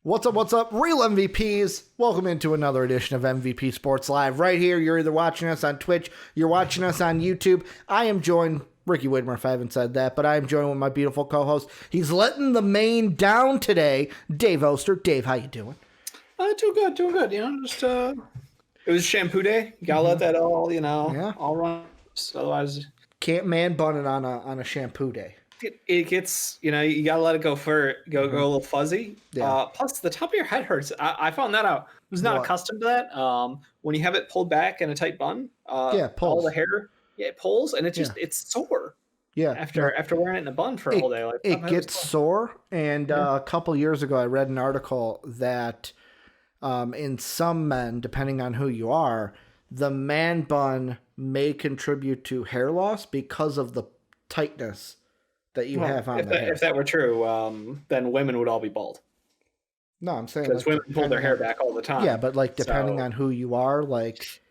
What's up, real MVPs? Welcome into another edition of MVP Sports Live. Right here, you're either watching us on Twitch, you're watching us on YouTube. I am joined, Ricky Widmer if I haven't said that, but I am joined with my beautiful co-host. He's letting the main down today, Dave Oster. Dave, how you doing? Doing good. You know, just it was shampoo day. You gotta let that all, all run. Otherwise, can't man bun it on a shampoo day. It gets, you gotta let it go go a little fuzzy. Yeah. Plus, the top of your head hurts. I found that out. I was not accustomed to that. When you have it pulled back in a tight bun, it pulls. All the hair, it pulls, and it's sore. Yeah. After wearing it in a bun for a whole day, it gets sore. And a couple years ago, I read an article that in some men, depending on who you are, the man bun may contribute to hair loss because of the tightness that you have on the hair. If that were true, then women would all be bald. No, I'm saying because women pull their hair back all the time. Yeah, but depending on who you are,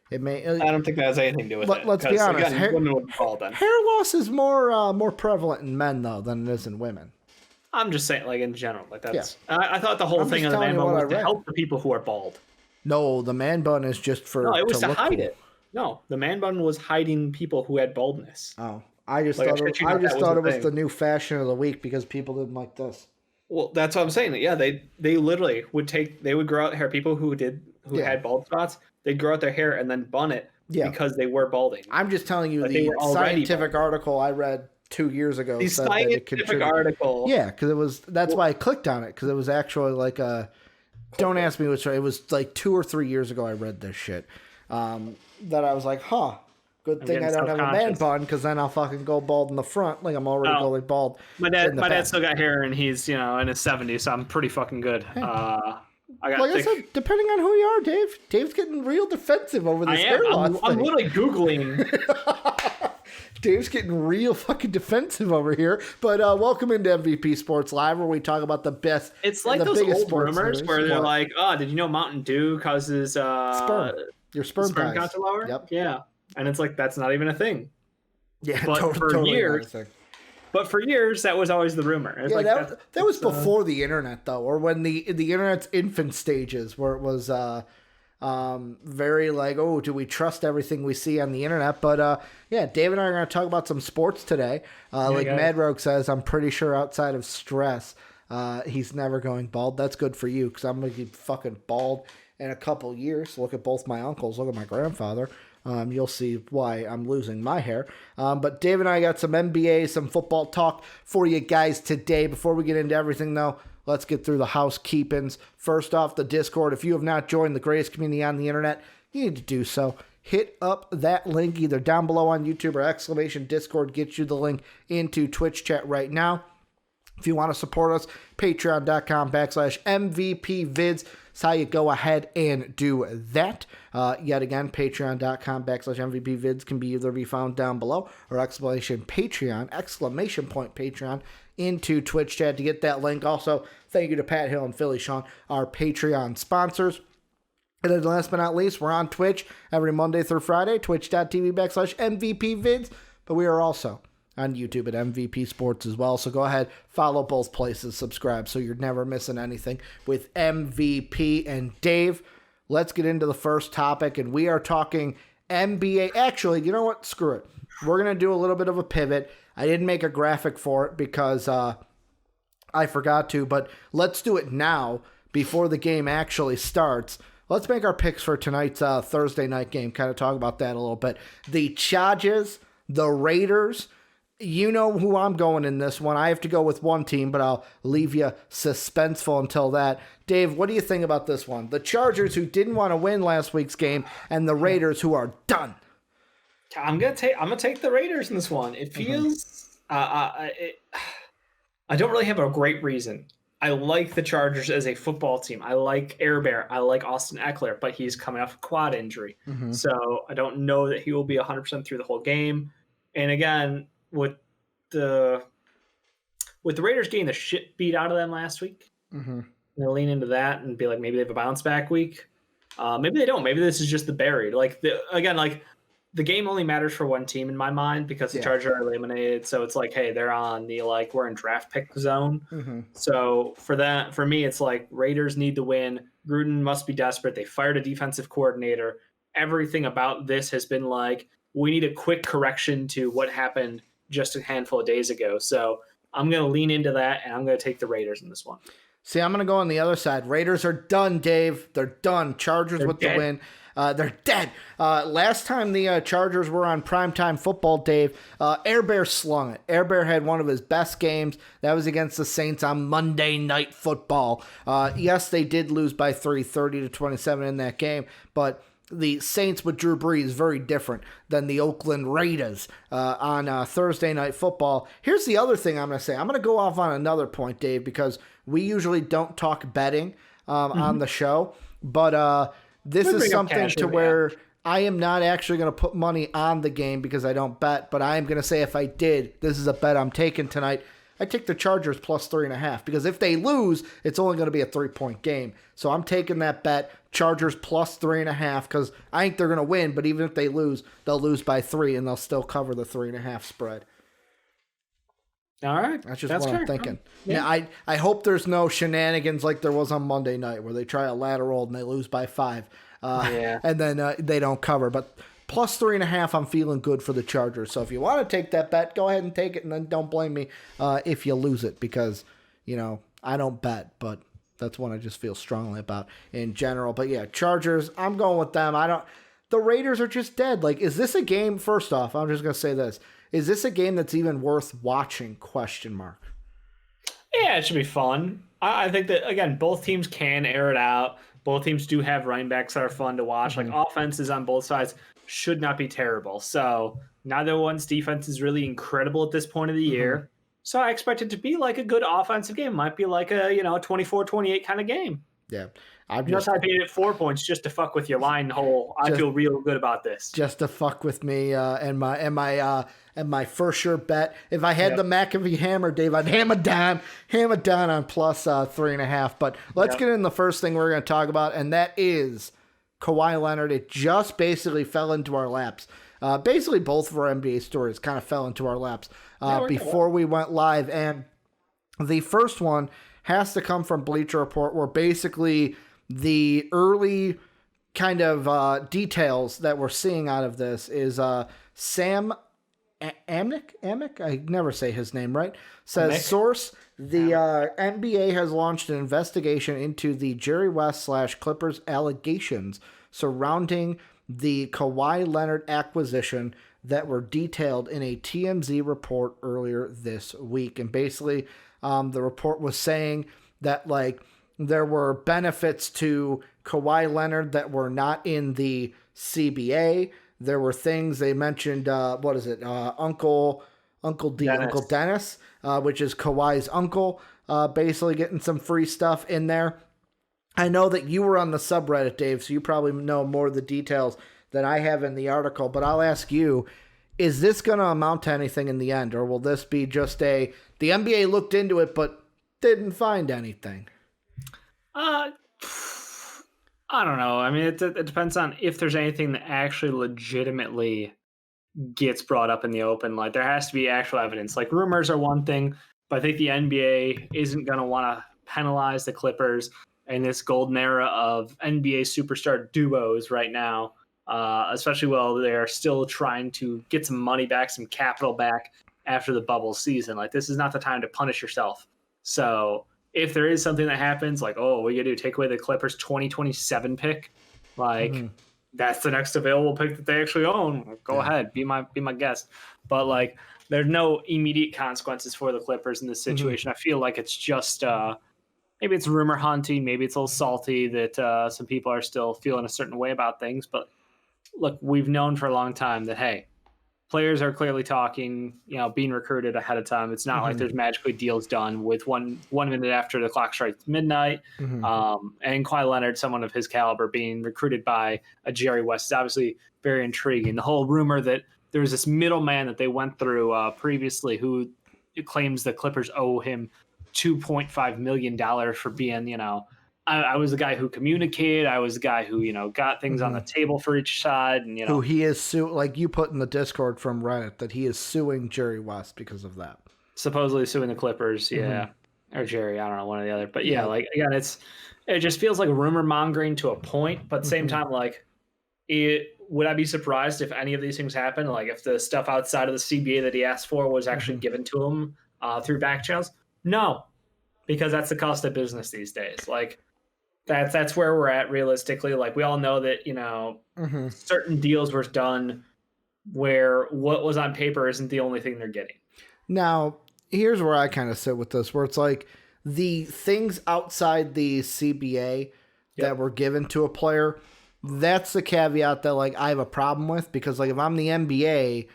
it may. I don't think that has anything to do with it. Let's be honest. Again, women would be bald then. Hair loss is more prevalent in men though than it is in women. I'm just saying, in general, that's. Yeah. I thought the whole thing of the man bun was to help the people who are bald. No, the man bun is just for. No, it was to hide cool. it. No, the man bun was hiding people who had baldness. Oh. I just thought it was the new fashion of the week because people didn't like this. Well, that's what I'm saying. Yeah, they literally would grow out hair. People who had bald spots, they'd grow out their hair and then bun it because they were balding. I'm just telling you the scientific article I read 2 years ago. The scientific article. Yeah, because that's why I clicked on it, because it was actually don't ask me which. It was 2 or 3 years ago I read this shit. That I was like, huh. Good thing I don't have a man bun, because then I'll fucking go bald in the front. I'm already going bald. My dad still got hair, and he's in his 70s, so I'm pretty fucking good. Hey. I said, depending on who you are, Dave. Dave's getting real defensive over this hair loss. I'm literally Googling. Dave's getting real fucking defensive over here. But welcome into MVP Sports Live, where we talk about the best. It's like those old rumors where they're like, "Oh, did you know Mountain Dew causes sperm? Your sperm count to lower?" Yep. Yeah. And it's that's not even a thing. Yeah, but totally for years, that was always the rumor. It's that was before the internet, though, or when the internet's infant stages, where it was very do we trust everything we see on the internet? But Dave and I are going to talk about some sports today. Mad Rogue says, I'm pretty sure outside of stress, he's never going bald. That's good for you, because I'm going to be fucking bald in a couple years. Look at both my uncles. Look at my grandfather. You'll see why I'm losing my hair. But Dave and I got some NBA, some football talk for you guys today. Before we get into everything, though, let's get through the housekeepings. First off, the Discord. If you have not joined the greatest community on the internet, you need to do so. Hit up that link either down below on YouTube or ! Discord gets you the link into Twitch chat right now. If you want to support us, patreon.com/MVPvids. That's how you go ahead and do that. Yet again, patreon.com/MVPvids can either be found down below or Patreon into Twitch chat to get that link. Also, thank you to Pat Hill and Philly Sean, our Patreon sponsors. And then last but not least, we're on Twitch every Monday through Friday, twitch.tv/MVPvids. But we are also on YouTube at MVP Sports as well. So go ahead, follow both places, subscribe so you're never missing anything with MVP. And Dave, let's get into the first topic, and we are talking NBA. Actually, you know what? Screw it. We're going to do a little bit of a pivot. I didn't make a graphic for it because I forgot to, but let's do it now before the game actually starts. Let's make our picks for tonight's Thursday night game, kind of talk about that a little bit. The Chargers, the Raiders. You know who I'm going in this one. I have to go with one team, but I'll leave you suspenseful until that. Dave, what do you think about this one? The Chargers, who didn't want to win last week's game, and the Raiders, who are done. I'm gonna take the Raiders in this one. It feels I don't really have a great reason. I like the Chargers as a football team. I like Air Bear. I like Austin Eckler, but he's coming off a quad injury, so I don't know that he will be 100% through the whole game. And again, with the Raiders getting the shit beat out of them last week, they'll lean into that and be like, maybe they have a bounce back week. Maybe they don't. Maybe this is just the buried. the game only matters for one team in my mind because the Chargers are eliminated. So it's like, hey, they're on the we're in draft pick zone. Mm-hmm. So for me, it's like Raiders need to win. Gruden must be desperate. They fired a defensive coordinator. Everything about this has been like, we need a quick correction to what happened just a handful of days ago. So I'm going to lean into that, and I'm going to take the Raiders in this one. See, I'm going to go on the other side. Raiders are done, Dave. They're done. Chargers They're with dead. the win. They're dead. Last time the Chargers were on primetime football, Dave, Air Bear slung it. Air Bear had one of his best games. That was against the Saints on Monday Night Football. Yes, they did lose by 30-27 in that game, but the Saints with Drew Brees very different than the Oakland Raiders on Thursday Night Football. Here's the other thing I'm going to say. I'm going to go off on another point, Dave, because we usually don't talk betting on the show, but this is something to where I am not actually going to put money on the game because I don't bet, but I am going to say if I did, this is a bet I'm taking tonight. I take the Chargers plus 3.5 because if they lose, it's only going to be a 3-point game. So I'm taking that bet, Chargers plus 3.5, because I think they're going to win, but even if they lose, they'll lose by 3 and they'll still cover the 3.5 spread. All right. That's just what I'm thinking. Yeah. I hope there's no shenanigans like there was on Monday night where they try a lateral and they lose by 5. And then they don't cover. But plus 3.5, I'm feeling good for the Chargers. So if you want to take that bet, go ahead and take it, and then don't blame me if you lose it because, I don't bet, but that's one I just feel strongly about in general. But yeah, Chargers, I'm going with them. The Raiders are just dead. Like, is this a game? First off, I'm just going to say this. Is this a game that's even worth watching? ? Yeah, it should be fun. I think that, again, both teams can air it out. Both teams do have running backs that are fun to watch. Mm-hmm. Like, offenses on both sides should not be terrible. So neither one's defense is really incredible at this point of the year. So I expect it to be like a good offensive game. Might be like a 24-28 kind of game. Yeah. I paid it 4 points just to fuck with your line hole. I feel real good about this. Just to fuck with me and my for sure bet. If I had the McAfee hammer, Dave, I'd hammer down on plus 3.5. But let's get in the first thing we're going to talk about, and that is Kawhi Leonard. It just basically fell into our laps. Basically, both of our NBA stories kind of fell into our laps before we went live. And the first one has to come from Bleacher Report, where basically the early kind of details that we're seeing out of this is Sam Amick? I never say his name right. Says, Amick? Source, the NBA has launched an investigation into the Jerry West / Clippers allegations surrounding the Kawhi Leonard acquisition that were detailed in a TMZ report earlier this week. And basically, the report was saying that, there were benefits to Kawhi Leonard that were not in the CBA. There were things they mentioned, Uncle Dennis, which is Kawhi's uncle, basically getting some free stuff in there. I know that you were on the subreddit, Dave, so you probably know more of the details than I have in the article, but I'll ask you, is this going to amount to anything in the end, or will this be just the NBA looked into it but didn't find anything? I don't know. I mean, it depends on if there's anything that actually legitimately gets brought up in the open. Like, there has to be actual evidence. Like, rumors are one thing, but I think the NBA isn't going to want to penalize the Clippers in this golden era of NBA superstar duos right now, especially while they're still trying to get some money back, some capital back after the bubble season. Like, this is not the time to punish yourself. So if there is something that happens, like, oh, what are you going to do? Take away the Clippers 2027 pick? Like, that's the next available pick that they actually own. Go ahead, be my guest. But, there's no immediate consequences for the Clippers in this situation. I feel like it's just maybe it's rumor hunting. Maybe it's a little salty that some people are still feeling a certain way about things. But, look, we've known for a long time that, hey, players are clearly talking, being recruited ahead of time. It's not like there's magically deals done with one minute after the clock strikes midnight. And Kawhi Leonard, someone of his caliber, being recruited by a Jerry West is obviously very intriguing. The whole rumor that there was this middleman that they went through previously who claims the Clippers owe him $2.5 million for being, I was the guy who communicated. I was the guy who, got things on the table for each side. And, Who he is like you put in the Discord from Reddit, that he is suing Jerry West because of that. Supposedly suing the Clippers, yeah. Or Jerry, I don't know, one or the other. But yeah, like, again, it just feels like rumor mongering to a point, but at the same time, like, would I be surprised if any of these things happen? Like, if the stuff outside of the CBA that he asked for was actually given to him through back channels? No, because that's the cost of business these days. Like, that's where we're at realistically. Like, we all know that, certain deals were done where what was on paper isn't the only thing they're getting. Now, here's where I kind of sit with this, where it's like the things outside the CBA that were given to a player, that's the caveat that, like, I have a problem with, because, like, if I'm the NBA,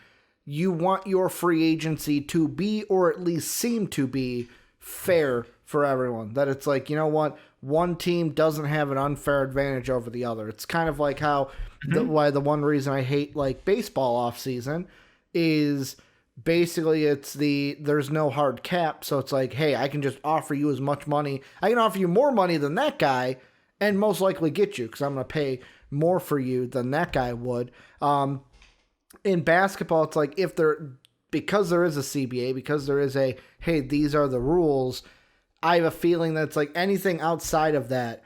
you want your free agency to be, or at least seem to be, fair for everyone. That it's like, you know what, one team doesn't have an unfair advantage over the other. It's kind of like how why the one reason I hate, like, baseball off season is basically there's no hard cap. So it's like, hey, I can just offer you as much money. I can offer you more money than that guy and most likely get you, because I'm going to pay more for you than that guy would. In basketball, it's like because there is a CBA, because there is hey, these are the rules, I have a feeling that it's like anything outside of that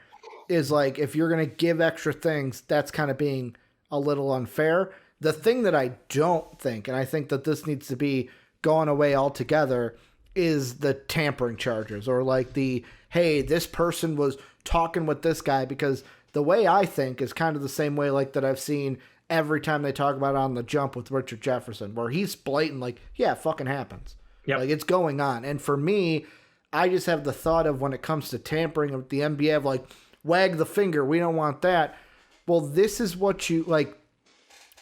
is like, if you're going to give extra things, that's kind of being a little unfair. The thing that I don't think, and I think that this needs to be gone away altogether, is the tampering charges, or like hey, this person was talking with this guy, because the way I think is kind of the same way, like, that I've seen every time they talk about it on The Jump with Richard Jefferson, where he's blatant, like, yeah, it fucking happens. Yep. Like, it's going on. And for me, I just have the thought of, when it comes to tampering with the NBA, of like, wag the finger, we don't want that. Well, this is what you, like,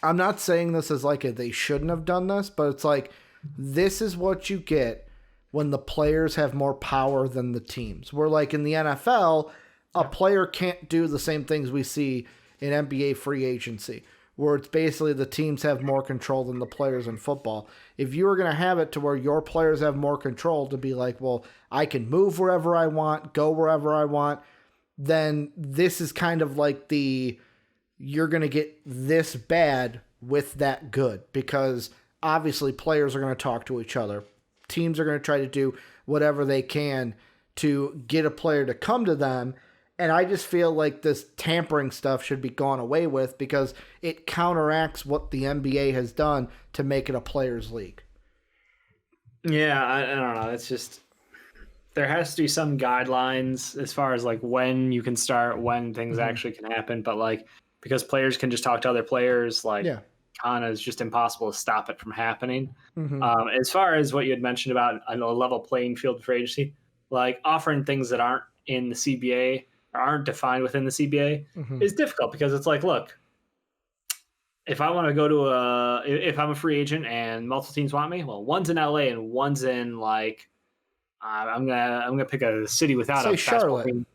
I'm not saying this as like they shouldn't have done this, but it's like, this is what you get when the players have more power than the teams. Where, like, in the NFL, a player can't do the same things we see in NBA free agency, where it's basically the teams have more control than the players in football. If you were going to have it to where your players have more control, to be like, well, I can move wherever I want, go wherever I want, then this is kind of like you're going to get this bad with that good, because obviously players are going to talk to each other. Teams are going to try to do whatever they can to get a player to come to them. And I just feel like this tampering stuff should be gone away with, because it counteracts what the NBA has done to make it a players' league. Yeah, I don't know. It's just, there has to be some guidelines as far as, like, when you can start, when things actually can happen. But, like, because players can just talk to other players, like, kind of is just impossible to stop it from happening. As far as what you had mentioned about a level playing field for agency, like, offering things that aren't in the CBA, aren't defined within the CBA, is difficult, because it's like, look, if I want to go to if I'm a free agent and multiple teams want me, well, one's in LA and one's in, like, I'm gonna pick a city without a basketball Charlotte team.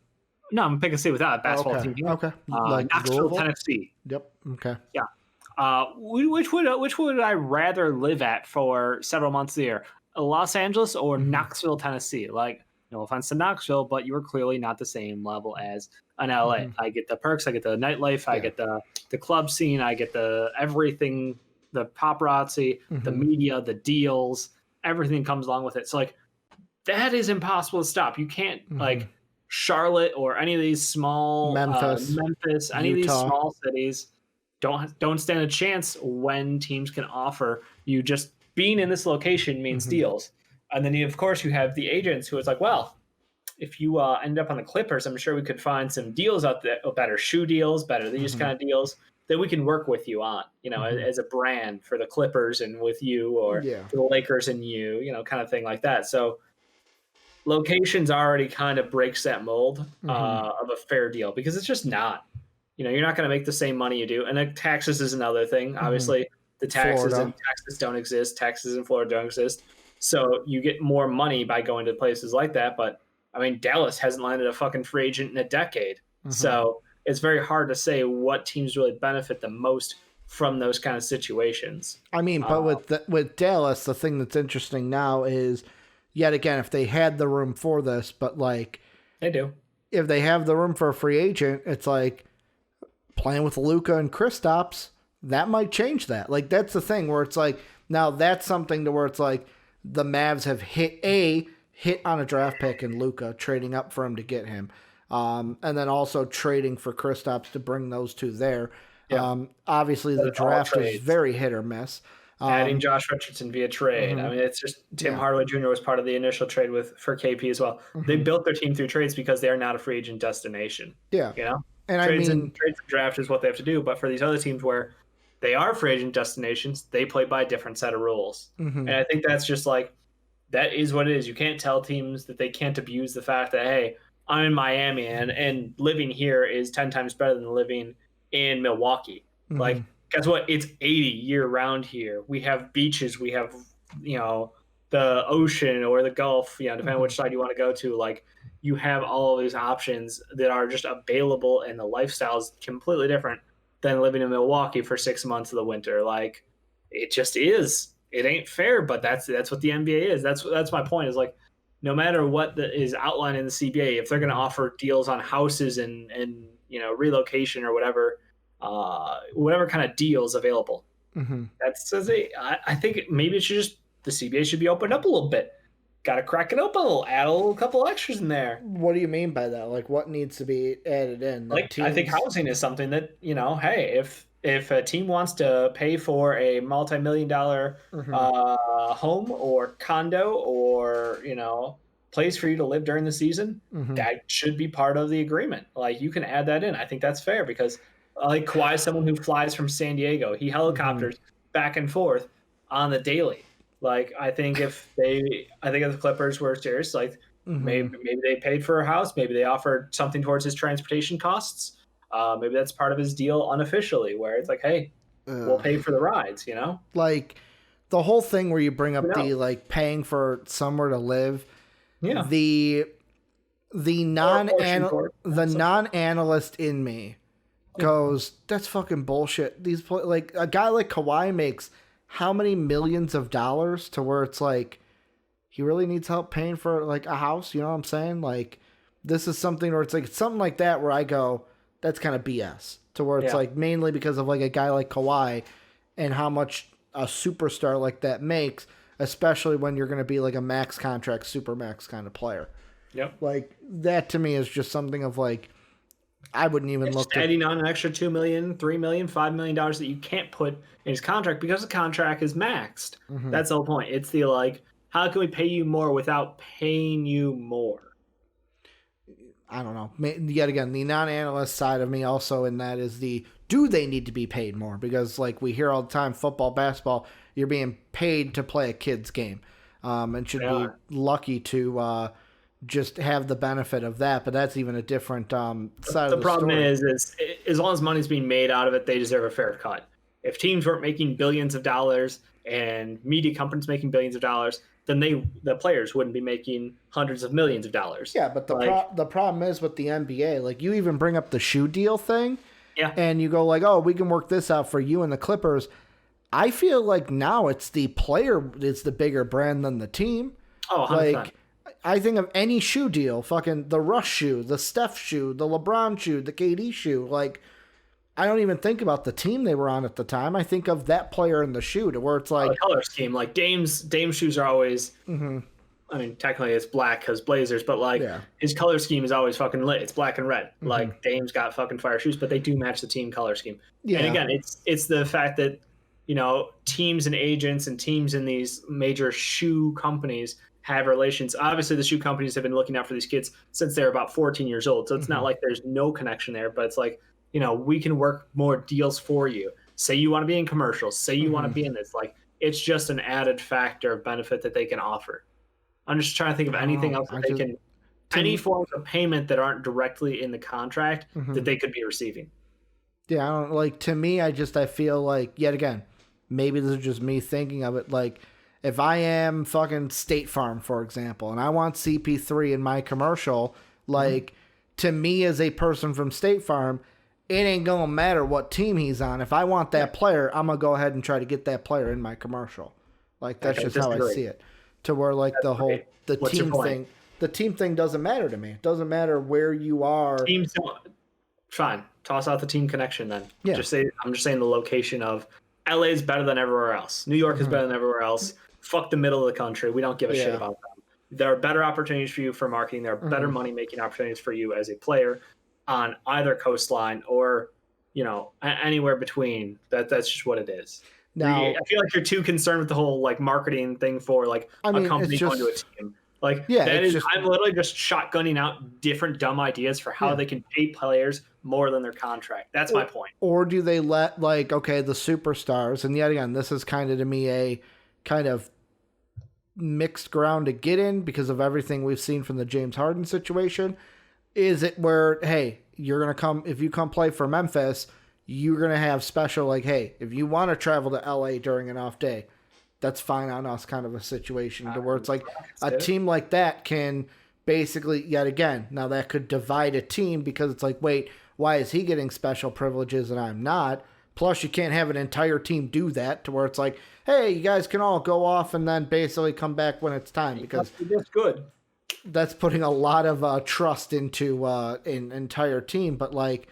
No, I'm gonna pick a city without a basketball team. Okay, like Knoxville, Louisville? Tennessee. Yep. Okay. Yeah. Which would I rather live at for several months a year? Los Angeles or Knoxville, Tennessee? Like, no offense to Knoxville, but you are clearly not the same level as an LA. I get the perks, I get the nightlife, I get the club scene, I get the everything, the paparazzi, the media, the deals, everything comes along with it. So, like, that is impossible to stop. You can't, like, Charlotte or any of these small Memphis, any Utah. of these small cities don't stand a chance when teams can offer you. Just being in this location means deals. And then, of course, you have the agents who is like, well, if you end up on the Clippers, I'm sure we could find some deals out there, better shoe deals, better these kind of deals that we can work with you on, as a brand for the Clippers and with you, or for the Lakers and you, kind of thing like that. So locations already kind of breaks that mold of a fair deal, because it's just not. You're not going to make the same money you do. And then taxes is another thing. Obviously, the taxes in Texas don't exist. Taxes in Florida don't exist. So you get more money by going to places like that. But, I mean, Dallas hasn't landed a fucking free agent in a decade. So it's very hard to say what teams really benefit the most from those kind of situations. I mean, but with Dallas, the thing that's interesting now is, yet again, if they had the room for this, but, like, they do. if they have the room for a free agent, it's like playing with Luka and Kristaps, that might change that. Like, that's the thing where it's like, now that's something to where it's like the Mavs have hit on a draft pick in Luka, trading up for him to get him. And then also trading for Kristaps to bring those two there. Yeah. Obviously, the draft is very hit or miss. Adding Josh Richardson via trade. I mean, it's just Tim Hardaway Jr. was part of the initial trade for KP as well. They built their team through trades because they are not a free agent destination. Yeah. You know? And trades and draft is what they have to do. But for these other teams where they are free agent destinations, they play by a different set of rules. And I think that's just like, that is what it is. You can't tell teams that they can't abuse the fact that, hey, I'm in Miami and living here is 10 times better than living in Milwaukee. Like, guess what? It's 80 year round here. We have beaches. We have, the ocean or the Gulf, depending on which side you want to go to. Like, you have all of these options that are just available, and the lifestyle is completely different than living in Milwaukee for 6 months of the winter. Like, it just is. It ain't fair, but that's what the NBA is. That's my point, is like, no matter what is outlined in the CBA, if they're going to offer deals on houses and relocation or whatever kind of deals available, I think maybe it should just, the CBA should be opened up a little bit. Got to crack it open a little, add a couple extras in there. What do you mean by that? Like, what needs to be added in? Like, I think housing is something that, hey, if a team wants to pay for a multi-million-dollar home or condo or, place for you to live during the season, that should be part of the agreement. Like, you can add that in. I think that's fair because, like, Kawhi is someone who flies from San Diego. He helicopters back and forth on the daily. Like, I think if the Clippers were serious, like, maybe they paid for a house, maybe they offered something towards his transportation costs. Maybe that's part of his deal unofficially, where it's like, hey, we'll pay for the rides, Like, the whole thing where you bring up the, like, paying for somewhere to live. Yeah. The non-analyst in me goes, that's fucking bullshit. Like, a guy like Kawhi makes how many millions of dollars to where it's like, he really needs help paying for, like, a house? You know what I'm saying? Like, this is something where it's like, something like that where I go, that's kind of BS. To where it's like, mainly because of, like, a guy like Kawhi and how much a superstar like that makes, especially when you're going to be like a max contract, super max kind of player. Yep. Like, that to me is just something of, like, I wouldn't even look at adding on an extra $2 million, $3 million, $5 million that you can't put in his contract because the contract is maxed. That's the whole point. It's the, like, how can we pay you more without paying you more? I don't know. Yet again, the non-analyst side of me also in that is do they need to be paid more? Because, like, we hear all the time, football, basketball, you're being paid to play a kid's game, and should be lucky to just have the benefit of that. But that's even a different side of the story. The problem is as long as money's being made out of it, they deserve a fair cut. If teams weren't making billions of dollars and media companies making billions of dollars, then the players wouldn't be making hundreds of millions of dollars. Yeah, but the problem is with the NBA, like, you even bring up the shoe deal thing, and you go like, oh, we can work this out for you and the Clippers. I feel like now it's the player is the bigger brand than the team. Oh, 100%. Like, I think of any shoe deal, fucking the Rush shoe, the Steph shoe, the LeBron shoe, the KD shoe. Like, I don't even think about the team they were on at the time. I think of that player in the shoe, to where it's like, the color scheme. Like, Dame's shoes are always. I mean, technically it's black because Blazers, but, like, his color scheme is always fucking lit. It's black and red. Like, Dame's got fucking fire shoes, but they do match the team color scheme. Yeah. And again, it's the fact that, teams and agents and teams in these major shoe companies have relations. Obviously, the shoe companies have been looking out for these kids since they're about 14 years old. So it's not like there's no connection there, but it's like, we can work more deals for you. Say you want to be in commercials. Say you want to be in this. Like, it's just an added factor of benefit that they can offer. I'm just trying to think of anything else that they can, any forms of payment that aren't directly in the contract that they could be receiving. Yeah, I don't, like, to me, I feel like, yet again, maybe this is just me thinking of it, like, if I am fucking State Farm, for example, and I want CP3 in my commercial, like, to me as a person from State Farm, it ain't going to matter what team he's on. If I want that player, I'm going to go ahead and try to get that player in my commercial. Like, that's just how I see it. To where, like, the team thing, the team thing doesn't matter to me. It doesn't matter where you are. Teams don't. Fine. Toss out the team connection then. Yeah. I'm just saying the location of LA is better than everywhere else. New York is better than everywhere else. Fuck the middle of the country. We don't give a shit about them. There are better opportunities for you for marketing. There are better money-making opportunities for you as a player on either coastline or, anywhere between. That's just what it is. Now, I feel like you're too concerned with the whole like marketing thing for like a company going to a team. Like I'm literally just shotgunning out different dumb ideas for how they can pay players more than their contract. That's my point. Or do they let the superstars, and yet again, this is kind of to me a kind of mixed ground to get in because of everything we've seen from the James Harden situation. Is it where, hey, you're going to come, if you come play for Memphis, you're going to have special, like, hey, if you want to travel to LA during an off day, that's fine on us kind of a situation to where it's like a team like that can basically, yet again, now that could divide a team because it's like, wait, why is he getting special privileges and I'm not? Plus, you can't have an entire team do that to where it's like, hey, you guys can all go off and then basically come back when it's time because that's good. That's putting a lot of trust into an entire team. But like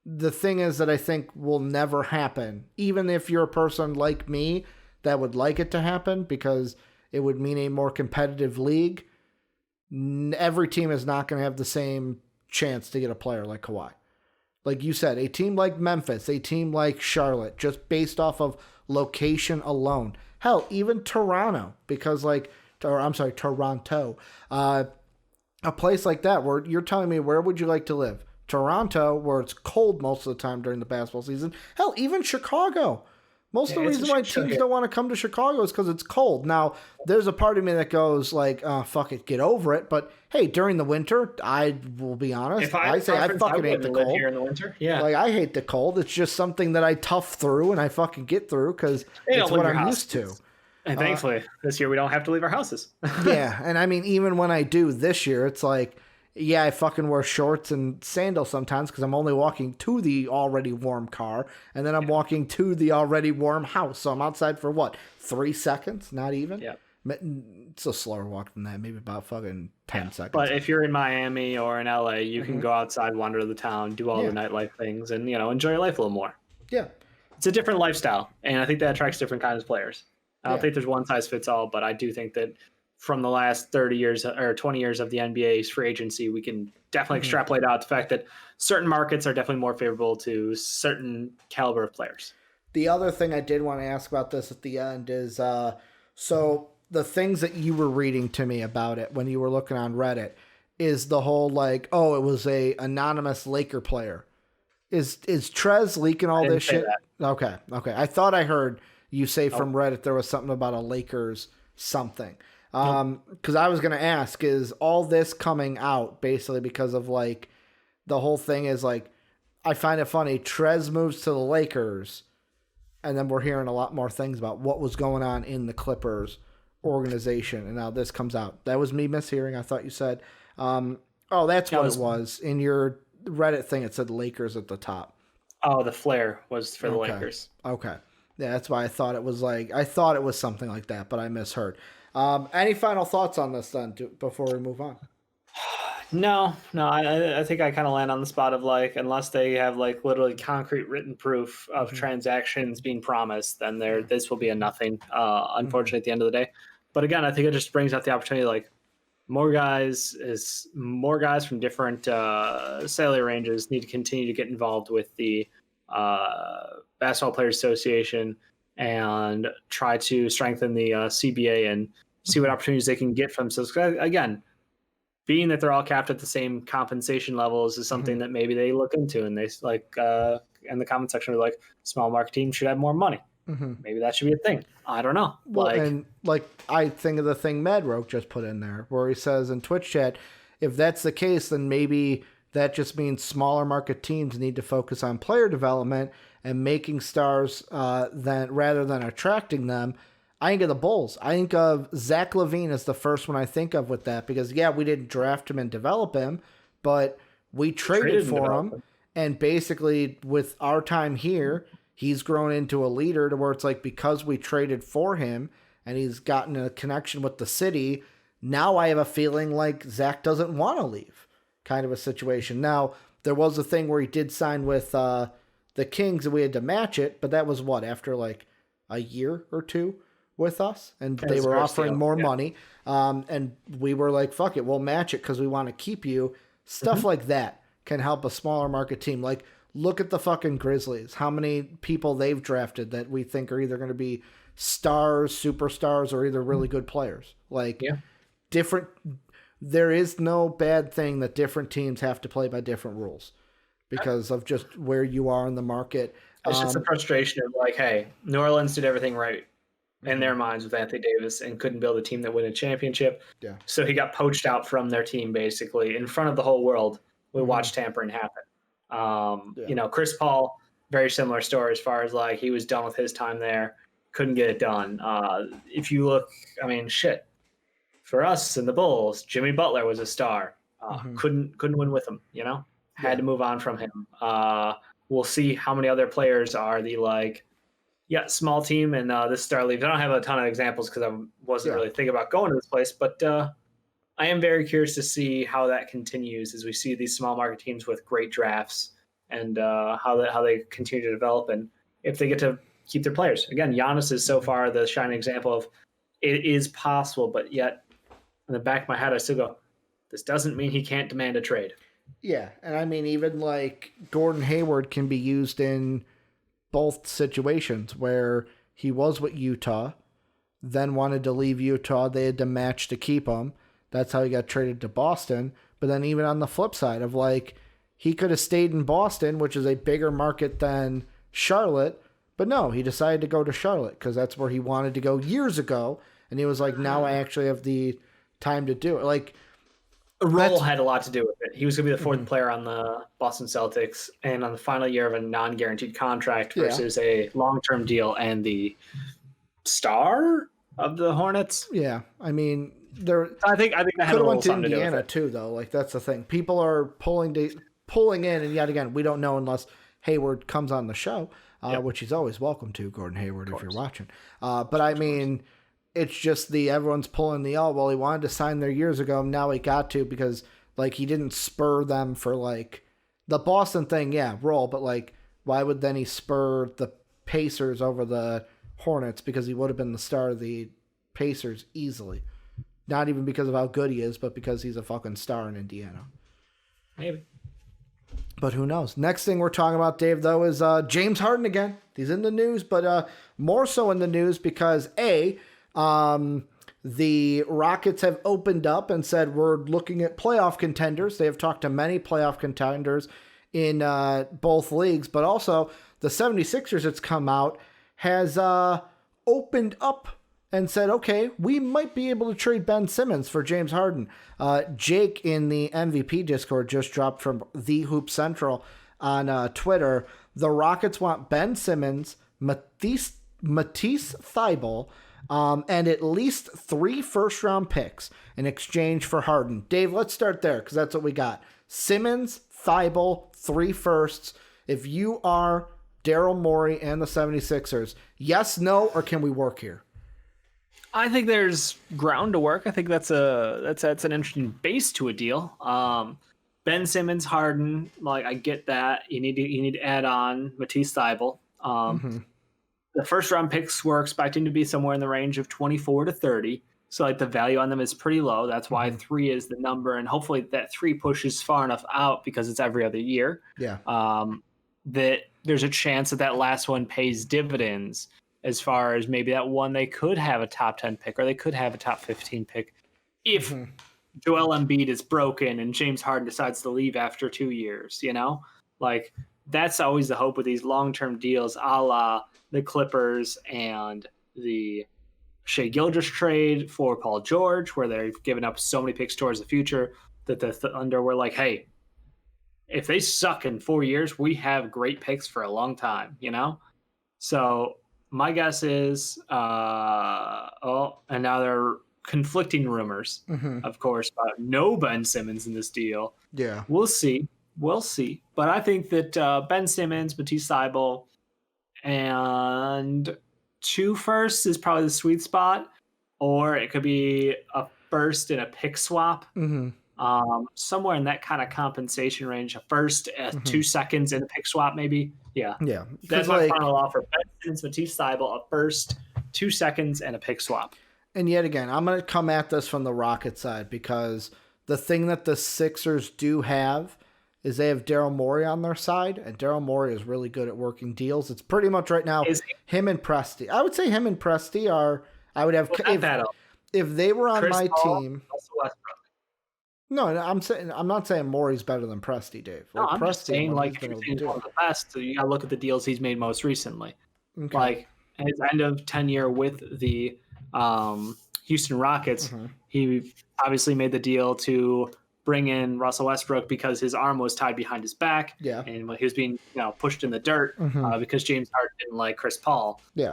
the thing is that I think will never happen, even if you're a person like me that would like it to happen because it would mean a more competitive league. Every team is not going to have the same chance to get a player like Kawhi. Like you said, a team like Memphis, a team like Charlotte, just based off of location alone. Hell, even Toronto, because Toronto. A place like that where you're telling me, where would you like to live? Toronto, where it's cold most of the time during the basketball season. Hell, even Chicago. Most of the reason why teams don't want to come to Chicago is because it's cold. Now, there's a part of me that goes like, fuck it, get over it. But hey, during the winter, I will be honest. I fucking hate the cold. Here in the winter. Yeah. Like, I hate the cold. It's just something that I tough through and I fucking get through because it's what I'm used to. And thankfully, this year we don't have to leave our houses. Yeah. And I mean, even when I do this year, it's like, yeah, I fucking wear shorts and sandals sometimes because I'm only walking to the already warm car, and then I'm walking to the already warm house. So I'm outside for what, 3 seconds? Not even? Yeah. It's a slower walk than that, maybe about fucking 10 seconds. But if you're in Miami or in LA, you can go outside, wander the town, do all the nightlife things, and enjoy your life a little more. Yeah. It's a different lifestyle, and I think that attracts different kinds of players. I don't think there's one size fits all, but I do think that from the last 30 years or 20 years of the NBA's free agency, we can definitely extrapolate out the fact that certain markets are definitely more favorable to certain caliber of players. The other thing I did want to ask about this at the end is, so the things that you were reading to me about it when you were looking on Reddit is the whole like, oh, it was a anonymous Laker player. Is Trez leaking all this shit? Okay. I thought I heard you say from Reddit there was something about a Lakers something. Because I was going to ask, is all this coming out basically because of like the whole thing is like, I find it funny. Trez moves to the Lakers, and then we're hearing a lot more things about what was going on in the Clippers organization, and now this comes out. That was me mishearing. I thought you said, that's what it was in your Reddit thing. It said Lakers at the top. Oh, the flare was for the Lakers. Okay, yeah, that's why I thought it was like something like that, but I misheard. Any final thoughts on this then before we move on? No. I think I kind of land on the spot of like, unless they have like literally concrete written proof of transactions being promised, then this will be a nothing, unfortunately, at the end of the day. But again, I think it just brings out the opportunity, like more guys from different salary ranges need to continue to get involved with the Basketball Players Association and try to strengthen the CBA and see what opportunities they can get from. So again, being that they're all capped at the same compensation levels is something that maybe they look into, and they like in the comment section are like, small market teams should have more money. Maybe that should be a thing. I don't know. Well, and like I think of the thing Madroke just put in there where he says in Twitch chat, if that's the case, then maybe that just means smaller market teams need to focus on player development and making stars rather than attracting them. I think of the Bulls. I think of Zach LaVine as the first one I think of with that because, we didn't draft him and develop him, but we traded for him. And basically, with our time here, he's grown into a leader to where it's like because we traded for him and he's gotten a connection with the city, Now I have a feeling like Zach doesn't want to leave, kind of a situation. Now, there was a thing where he did sign with the Kings and we had to match it, but that was what, after like a year or two with us? And they were offering more money. And we were like, fuck it, we'll match it because we want to keep you. Stuff like that can help a smaller market team. Like, look at the fucking Grizzlies. How many people they've drafted that we think are either going to be stars, superstars, or either really good players. Like, different. There is no bad thing that different teams have to play by different rules because of just where you are in the market. It's just a frustration of like, hey, New Orleans did everything right in their minds with Anthony Davis and couldn't build a team that win a championship. Yeah. So he got poached out from their team basically in front of the whole world. We watched tampering happen. You know, Chris Paul, very similar story as far as like he was done with his time there, couldn't get it done. If you look, I mean, shit. For us and the Bulls, Jimmy Butler was a star. Couldn't win with him, you know? Had to move on from him. We'll see how many other players are the like, small team and this star leaves. I don't have a ton of examples because I wasn't really thinking about going to this place, but I am very curious to see how that continues as we see these small market teams with great drafts and how they continue to develop and if they get to keep their players. Again, Giannis is so far the shining example of it is possible, but yet in the back of my head, I still go, this doesn't mean he can't demand a trade. Yeah, and I mean, even like Gordon Hayward can be used in both situations where he was with Utah, then wanted to leave Utah. They had to match to keep him. That's how he got traded to Boston. But then even on the flip side of like, he could have stayed in Boston, which is a bigger market than Charlotte. But no, he decided to go to Charlotte because that's where he wanted to go years ago. And he was like, now I actually have the time to do it. Like, a role had a lot to do with it. He was going to be the fourth player on the Boston Celtics and on the final year of a non-guaranteed contract versus a long-term deal and the star of the Hornets. Yeah. I mean, I think that had a little something to do with it. Too, though. Like, that's the thing. People are pulling in, and yet again, we don't know unless Hayward comes on the show, which he's always welcome to, Gordon Hayward, if you're watching. But I mean, it's just everyone's pulling the, well, he wanted to sign there years ago. Now he got to because, like, he didn't spur them for, like, the Boston thing, roll. But, like, why would then he spur the Pacers over the Hornets? Because he would have been the star of the Pacers easily. Not even because of how good he is, but because he's a fucking star in Indiana. Maybe. But who knows? Next thing we're talking about, Dave, though, is James Harden again. He's in the news, but more so in the news because, the Rockets have opened up and said we're looking at playoff contenders. They have talked to many playoff contenders in both leagues, but also the 76ers, it's come out, has opened up and said, okay, we might be able to trade Ben Simmons for James Harden. Jake in the MVP Discord just dropped from The Hoop Central on Twitter. The Rockets want Ben Simmons, Matisse Thybulle, and at least 3 first-round picks in exchange for Harden. Dave, let's start there because that's what we got. Simmons, Thybulle, 3 firsts. If you are Daryl Morey and the 76ers, yes, no, or can we work here? I think there's ground to work. I think that's an interesting base to a deal. Ben Simmons, Harden, like I get that. You need to add on Matisse Thybulle. The first round picks we're expecting to be somewhere in the range of 24 to 30. So like the value on them is pretty low. That's why 3 is the number. And hopefully that 3 pushes far enough out because it's every other year. Yeah. That there's a chance that last one pays dividends as far as maybe that one they could have a top 10 pick or they could have a top 15 pick if Joel Embiid is broken and James Harden decides to leave after 2 years, you know? Like that's always the hope with these long-term deals a la the Clippers and the Shai Gilgeous trade for Paul George, where they've given up so many picks towards the future that the Thunder were like, hey, if they suck in 4 years, we have great picks for a long time, you know? So my guess is, and now there are conflicting rumors, of course, about no Ben Simmons in this deal. Yeah. We'll see. But I think that Ben Simmons, Matisse Thybulle, and 2 firsts is probably the sweet spot, or it could be a first and a pick swap. Mm-hmm. Somewhere in that kind of compensation range. A first, 2 seconds in a pick swap, maybe. Yeah. Yeah. That's my final offer. Ben Simmons, Matisse Thybulle, a first, 2 seconds, and a pick swap. And yet again, I'm going to come at this from the Rocket side because the thing that the Sixers do have is they have Daryl Morey on their side, and Daryl Morey is really good at working deals. It's pretty much right now him and Presti. I would say him and Presti are. I would have if they were on my team. No, I'm not saying Morey's better than Presti, Dave. No, I'm just saying if he's one of the best, so you got to look at the deals he's made most recently. Okay. Like his end of tenure with the Houston Rockets, he obviously made the deal to bring in Russell Westbrook because his arm was tied behind his back. Yeah. And he was being pushed in the dirt because James Harden didn't like Chris Paul. Yeah.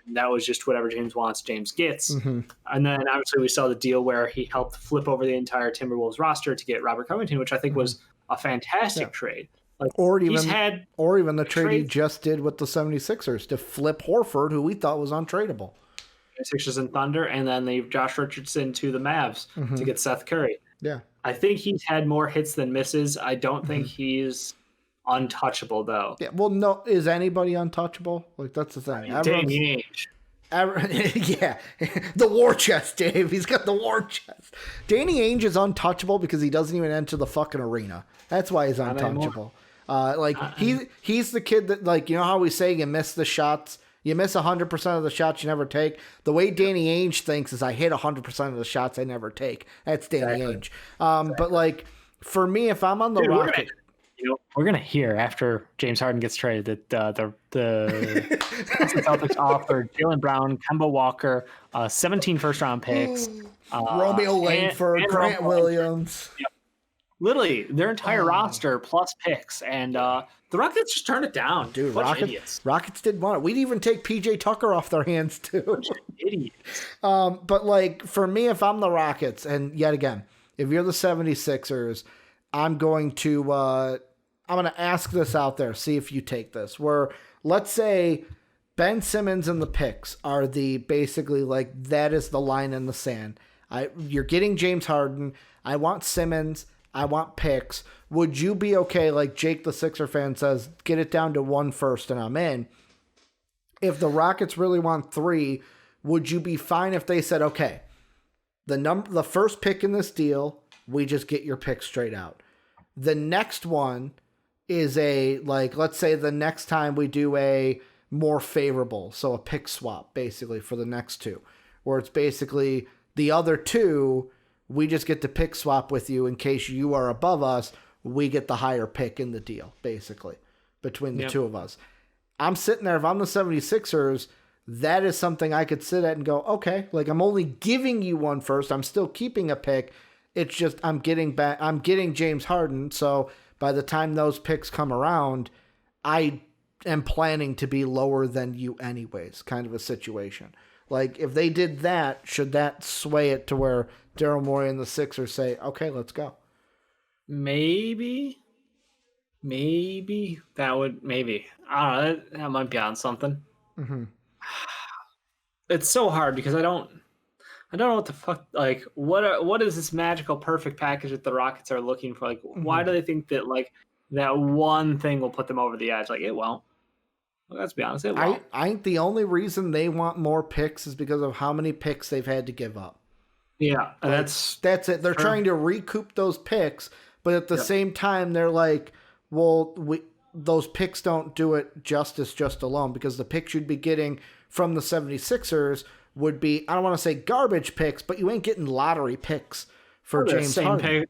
And that was just whatever James wants, James gets. And then obviously we saw the deal where he helped flip over the entire Timberwolves roster to get Robert Covington, which I think was a fantastic trade. Like, or even the trade he just did with the 76ers to flip Horford, who we thought was untradeable. Sixers and Thunder, and then they Josh Richardson to the Mavs to get Seth Curry. Yeah. I think he's had more hits than misses. I don't think he's untouchable, though. Yeah. Well, no. Is anybody untouchable? Like, that's the thing. Danny Ainge. Yeah. The war chest, Dave. He's got the war chest. Danny Ainge is untouchable because he doesn't even enter the fucking arena. That's why he's untouchable. He's the kid that, like, you know how we say you miss the shots. You miss 100% of the shots you never take. The way Danny Ainge thinks is I hit 100% of the shots I never take. That's Danny Ainge. But, like, for me, if I'm on the Rocket... We're going to hear after James Harden gets traded that the Celtics offered Jaylen Brown, Kemba Walker, 17 first-round picks. Romeo Langford, Grant Williams. Yep. Literally, their entire roster plus picks. And the Rockets just turned it down. Dude, Rockets didn't want it. We'd even take PJ Tucker off their hands, too. Idiots. But, like, for me, if I'm the Rockets, and yet again, if you're the 76ers, I'm going to ask this out there, see if you take this. Where, let's say Ben Simmons and the picks are basically, like, that is the line in the sand. You're getting James Harden. I want Simmons. I want picks. Would you be okay, like Jake the Sixer fan says, get it down to 1 first and I'm in? If the Rockets really want 3, would you be fine if they said, okay, the first pick in this deal, we just get your pick straight out. The next one is let's say the next time we do a more favorable, so a pick swap basically for the next 2, where it's basically the other 2, we just get to pick swap with you in case you are above us. We get the higher pick in the deal, basically, between the two of us. I'm sitting there. If I'm the 76ers, that is something I could sit at and go, okay, like I'm only giving you 1 first. I'm still keeping a pick. It's just I'm getting James Harden. So by the time those picks come around, I am planning to be lower than you anyways, kind of a situation. Like, if they did that, should that sway it to where Daryl Morey and the Sixers say, okay, let's go? Maybe. That would, maybe. I don't know. That might be on something. Mm-hmm. It's so hard because I don't know what the fuck, like, what is this magical perfect package that the Rockets are looking for? Like, why do they think that, like, that one thing will put them over the edge? Like, it won't. Let's be honest, it won't. I think the only reason they want more picks is because of how many picks they've had to give up. Yeah, that's it. They're trying to recoup those picks, but at the same time, they're like, well, those picks don't do it justice just alone, because the picks you'd be getting from the 76ers would be, I don't want to say garbage picks, but you ain't getting lottery picks for James Harden.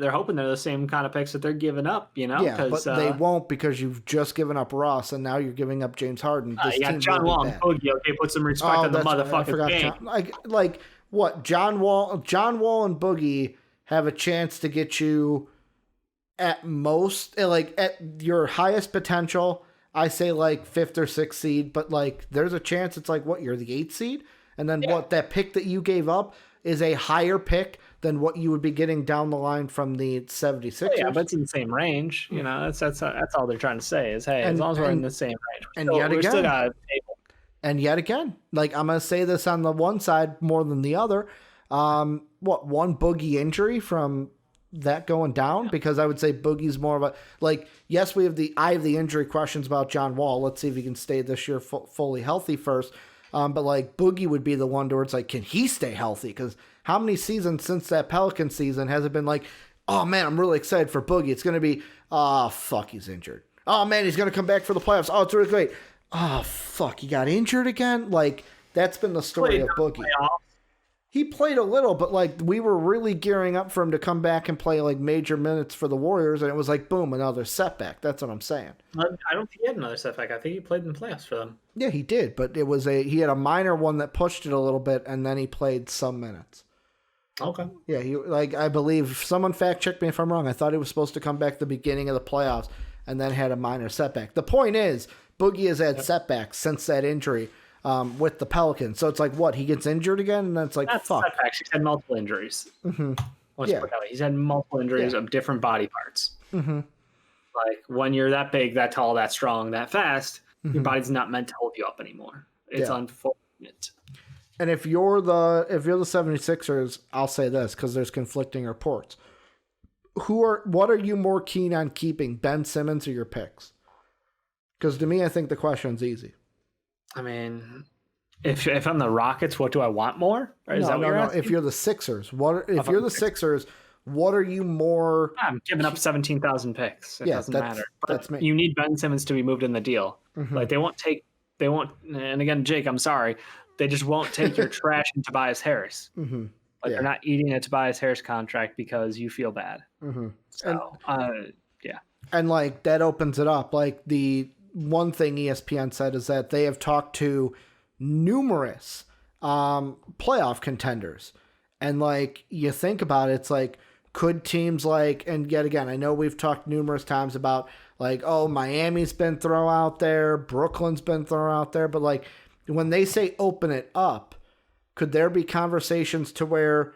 They're hoping they're the same kind of picks that they're giving up, you know? Yeah, but they won't, because you've just given up Ross, and now you're giving up James Harden. You got John Wall and Boogie. Okay, put some respect on the motherfucking game. Like what? John Wall and Boogie have a chance to get you at most, like at your highest potential, I say like 5th or 6th seed, but like there's a chance it's like, what, you're the 8th seed? And then what, that pick that you gave up is a higher pick than what you would be getting down the line from the 76ers. Yeah, but it's in the same range. You know, that's all they're trying to say is, hey, as long as we're in the same range. Still got a table. And yet again, like, I'm going to say this on the one side more than the other. One Boogie injury from that going down? Because I would say Boogie's more of a, like, yes, I have the injury questions about John Wall. Let's see if he can stay this year fully healthy first. But like Boogie would be the one where it's like, can he stay healthy? Because how many seasons since that Pelican season has it been like, oh man, I'm really excited for Boogie. It's going to be, oh fuck, he's injured. Oh man, he's going to come back for the playoffs. Oh, it's really great. Oh fuck, he got injured again? Like, that's been the story of Boogie. He played a little, but like we were really gearing up for him to come back and play like major minutes for the Warriors, and it was like, boom, another setback. That's what I'm saying. I don't think he had another setback. I think he played in the playoffs for them. Yeah, he did, but he had a minor one that pushed it a little bit, and then he played some minutes. Okay. Yeah, I believe, someone fact check me if I'm wrong. I thought he was supposed to come back the beginning of the playoffs and then had a minor setback. The point is, Boogie has had setbacks since that injury with the Pelicans. So it's like, what, he gets injured again? And then it's like, that's fuck. Setbacks. He's had multiple injuries. Mm-hmm. He's had multiple injuries of different body parts. Mm-hmm. Like, when you're that big, that tall, that strong, that fast, your body's not meant to hold you up anymore. It's unfortunate. And if you're the 76ers, I'll say this because there's conflicting reports. What are you more keen on keeping, Ben Simmons or your picks? Because to me, I think the question's easy. I mean, if I'm the Rockets, what do I want more? No. If you're the Sixers, if you're the Sixers, what are you more? I'm giving up 17,000 picks. It doesn't matter. But that's me. You need Ben Simmons to be moved in the deal. Mm-hmm. Like, they won't. And again, Jake, I'm sorry. They just won't take your trash in Tobias Harris. Mm-hmm. They're not eating a Tobias Harris contract because you feel bad. Mm-hmm. So, yeah. And like that opens it up. Like the one thing ESPN said is that they have talked to numerous playoff contenders. And like you think about it, it's like, could teams like, and yet again, I know we've talked numerous times about like, oh, Miami's been thrown out there, Brooklyn's been thrown out there, but like when they say open it up, could there be conversations to where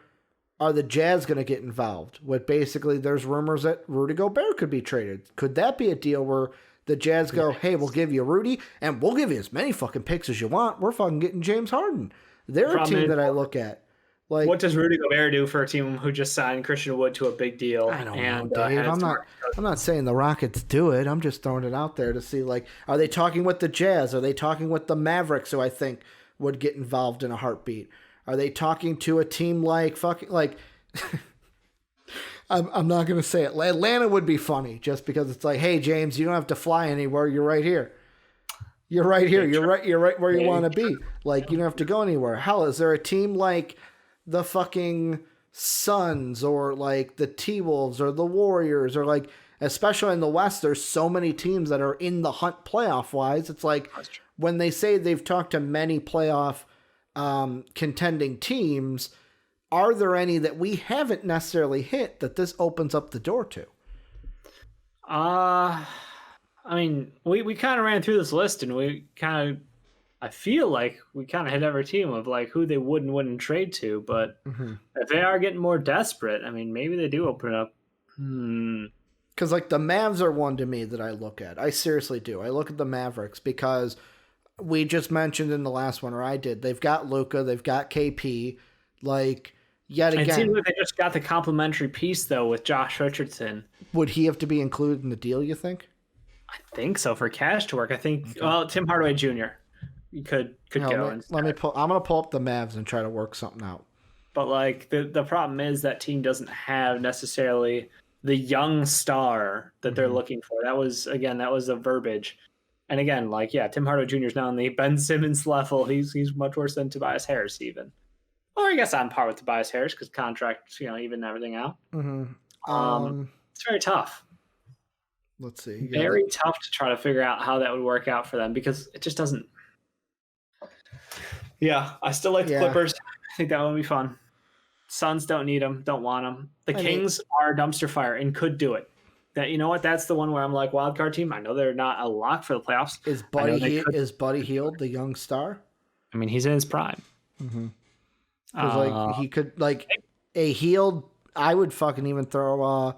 are the Jazz going to get involved? With basically, there's rumors that Rudy Gobert could be traded. Could that be a deal where the Jazz go, hey, we'll give you Rudy, and we'll give you as many fucking picks as you want. We're fucking getting James Harden. They're a team that I look at. Like, what does Rudy Gobert do for a team who just signed Christian Wood to a big deal? I don't know, Dave. I'm not saying the Rockets do it. I'm just throwing it out there to see, like, are they talking with the Jazz? Are they talking with the Mavericks, who I think would get involved in a heartbeat? Are they talking to a team like I'm not going to say it. Atlanta would be funny just because it's like, hey, James, you don't have to fly anywhere. You're right here. You're right here. You're right where you want to be. Like, you don't have to go anywhere. Hell, is there a team like the fucking Suns or like the T-Wolves or the Warriors or like, especially in the West, there's so many teams that are in the hunt playoff-wise. It's like when they say they've talked to many playoff contending teams, are there any that we haven't necessarily hit that this opens up the door to? I mean, we kind of ran through this list and I feel like we kind of hit every team of like who they would and wouldn't trade to, but if they are getting more desperate, I mean, maybe they do open it up. Because like the Mavs are one to me that I look at. I seriously do. I look at the Mavericks because we just mentioned in the last one, or I did, they've got Luka, they've got KP, like yet again. It seems like they just got the complimentary piece though with Josh Richardson. Would he have to be included in the deal, you think? I think so for cash to work. I think Tim Hardaway Jr. You could go. I'm gonna pull up the Mavs and try to work something out. But like the problem is that team doesn't have necessarily the young star that they're looking for. That was the verbiage. And again, like, yeah, Tim Hardaway Jr. is now on the Ben Simmons level. He's much worse than Tobias Harris even. Or I guess on par with Tobias Harris because contracts, even everything out. It's very tough. Let's see. Very tough to try to figure out how that would work out for them because it just doesn't. Yeah, I still like the Clippers. I think that would be fun. Suns don't need them, don't want them. The Kings are a dumpster fire and could do it. That, you know what? That's the one where I'm like, wild card team. I know they're not a lock for the playoffs. Is Buddy Hield the young star? I mean, he's in his prime. Like he could like a Hield. I would fucking even throw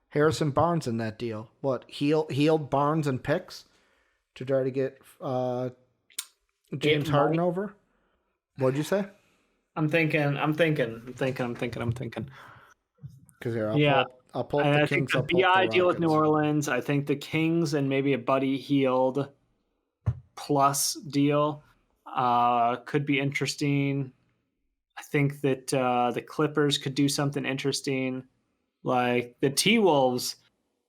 Harrison Barnes in that deal. What Hield, Barnes, and picks to try to get James Harden over. What'd you say? I'm thinking. Because here, Yeah, I'll pull up and the I think Kings. the I'll pull up BI the deal with New Rockets. Orleans. I think the Kings and maybe a Buddy Hield plus deal could be interesting. I think that the Clippers could do something interesting. Like the T-Wolves,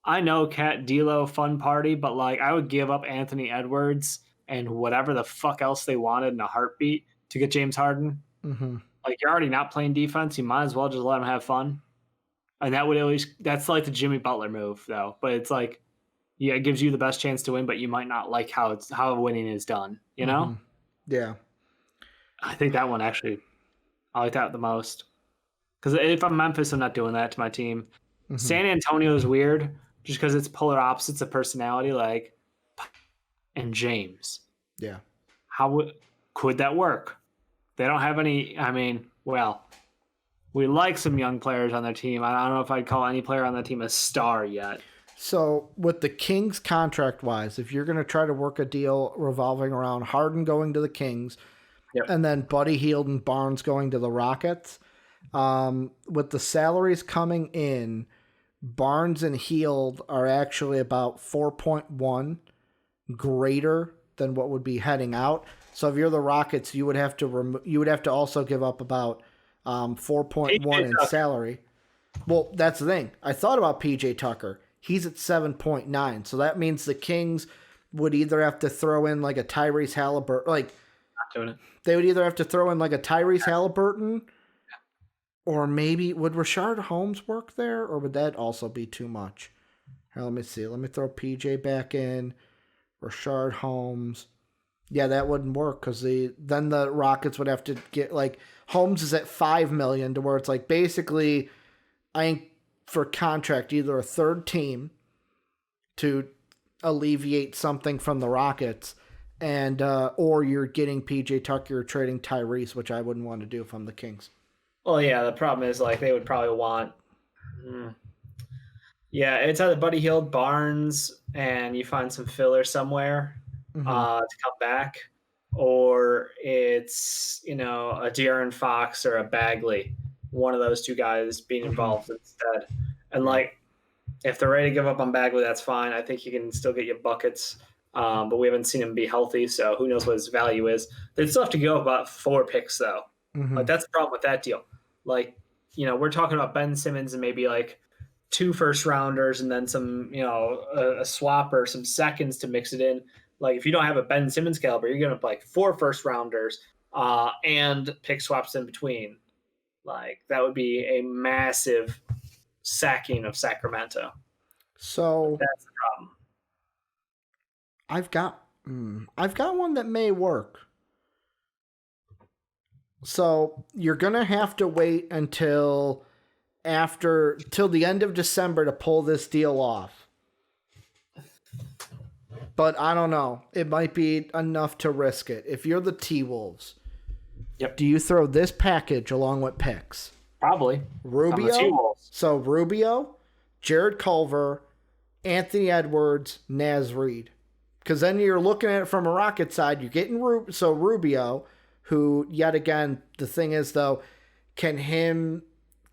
I know Cat D'Lo fun party, but like I would give up Anthony Edwards and whatever the fuck else they wanted in a heartbeat to get James Harden. Mm-hmm. Like you're already not playing defense, you might as well just let him have fun. And that would at least that's like the Jimmy Butler move though. But it's like yeah, it gives you the best chance to win, but you might not like how winning is done, you know? Yeah. I think that one actually I like that the most. Because if I'm Memphis, I'm not doing that to my team. Mm-hmm. San Antonio is weird just because it's polar opposites of personality, like and James. Yeah. How could that work? They don't have any. I mean, well, we like some young players on their team. I don't know if I'd call any player on the team a star yet. So with the Kings contract wise, if you're going to try to work a deal revolving around Harden going to the Kings, and then Buddy Hield and Barnes going to the Rockets, with the salaries coming in, Barnes and Hield are actually about 4.1 greater than what would be heading out. So if you're the Rockets, you would have to also give up about 4.1 in salary. Well, that's the thing. I thought about PJ Tucker. He's at 7.9. So that means the Kings would either have to throw in like a Tyrese Halliburton, like Not doing it. they would either have to throw in like a Tyrese Halliburton, or maybe would Rashard Holmes work there, or would that also be too much? Here, let me see. Let me throw PJ back in. Rashard Holmes. Yeah, that wouldn't work because then the Rockets would have to get like Holmes is at $5 million to where it's like basically I think for contract either a third team to alleviate something from the Rockets and or you're getting PJ Tucker or trading Tyrese, which I wouldn't want to do if I'm the Kings. Well, yeah, the problem is like they would probably want. Yeah, it's either Buddy Hield, Barnes, and you find some filler somewhere to come back, or it's a De'Aaron Fox or a Bagley, one of those two guys being involved instead. And like, if they're ready to give up on Bagley, that's fine. I think he can still get you buckets, but we haven't seen him be healthy, so who knows what his value is. They'd still have to go about 4 picks though. Like that's the problem with that deal. Like, we're talking about Ben Simmons and maybe like 2 first-rounders and then some, a swap or some seconds to mix it in. Like if you don't have a Ben Simmons caliber, you're going to like 4 first-rounders and pick swaps in between. Like that would be a massive sacking of Sacramento. So that's the problem. I've got one that may work. So you're gonna have to wait until the end of December to pull this deal off. But I don't know. It might be enough to risk it. If you're the T-Wolves, do you throw this package along with picks? Probably. Rubio. So Rubio, Jared Culver, Anthony Edwards, Naz Reid. Because then you're looking at it from a Rocket side. You're getting Rubio, who yet again the thing is though, can him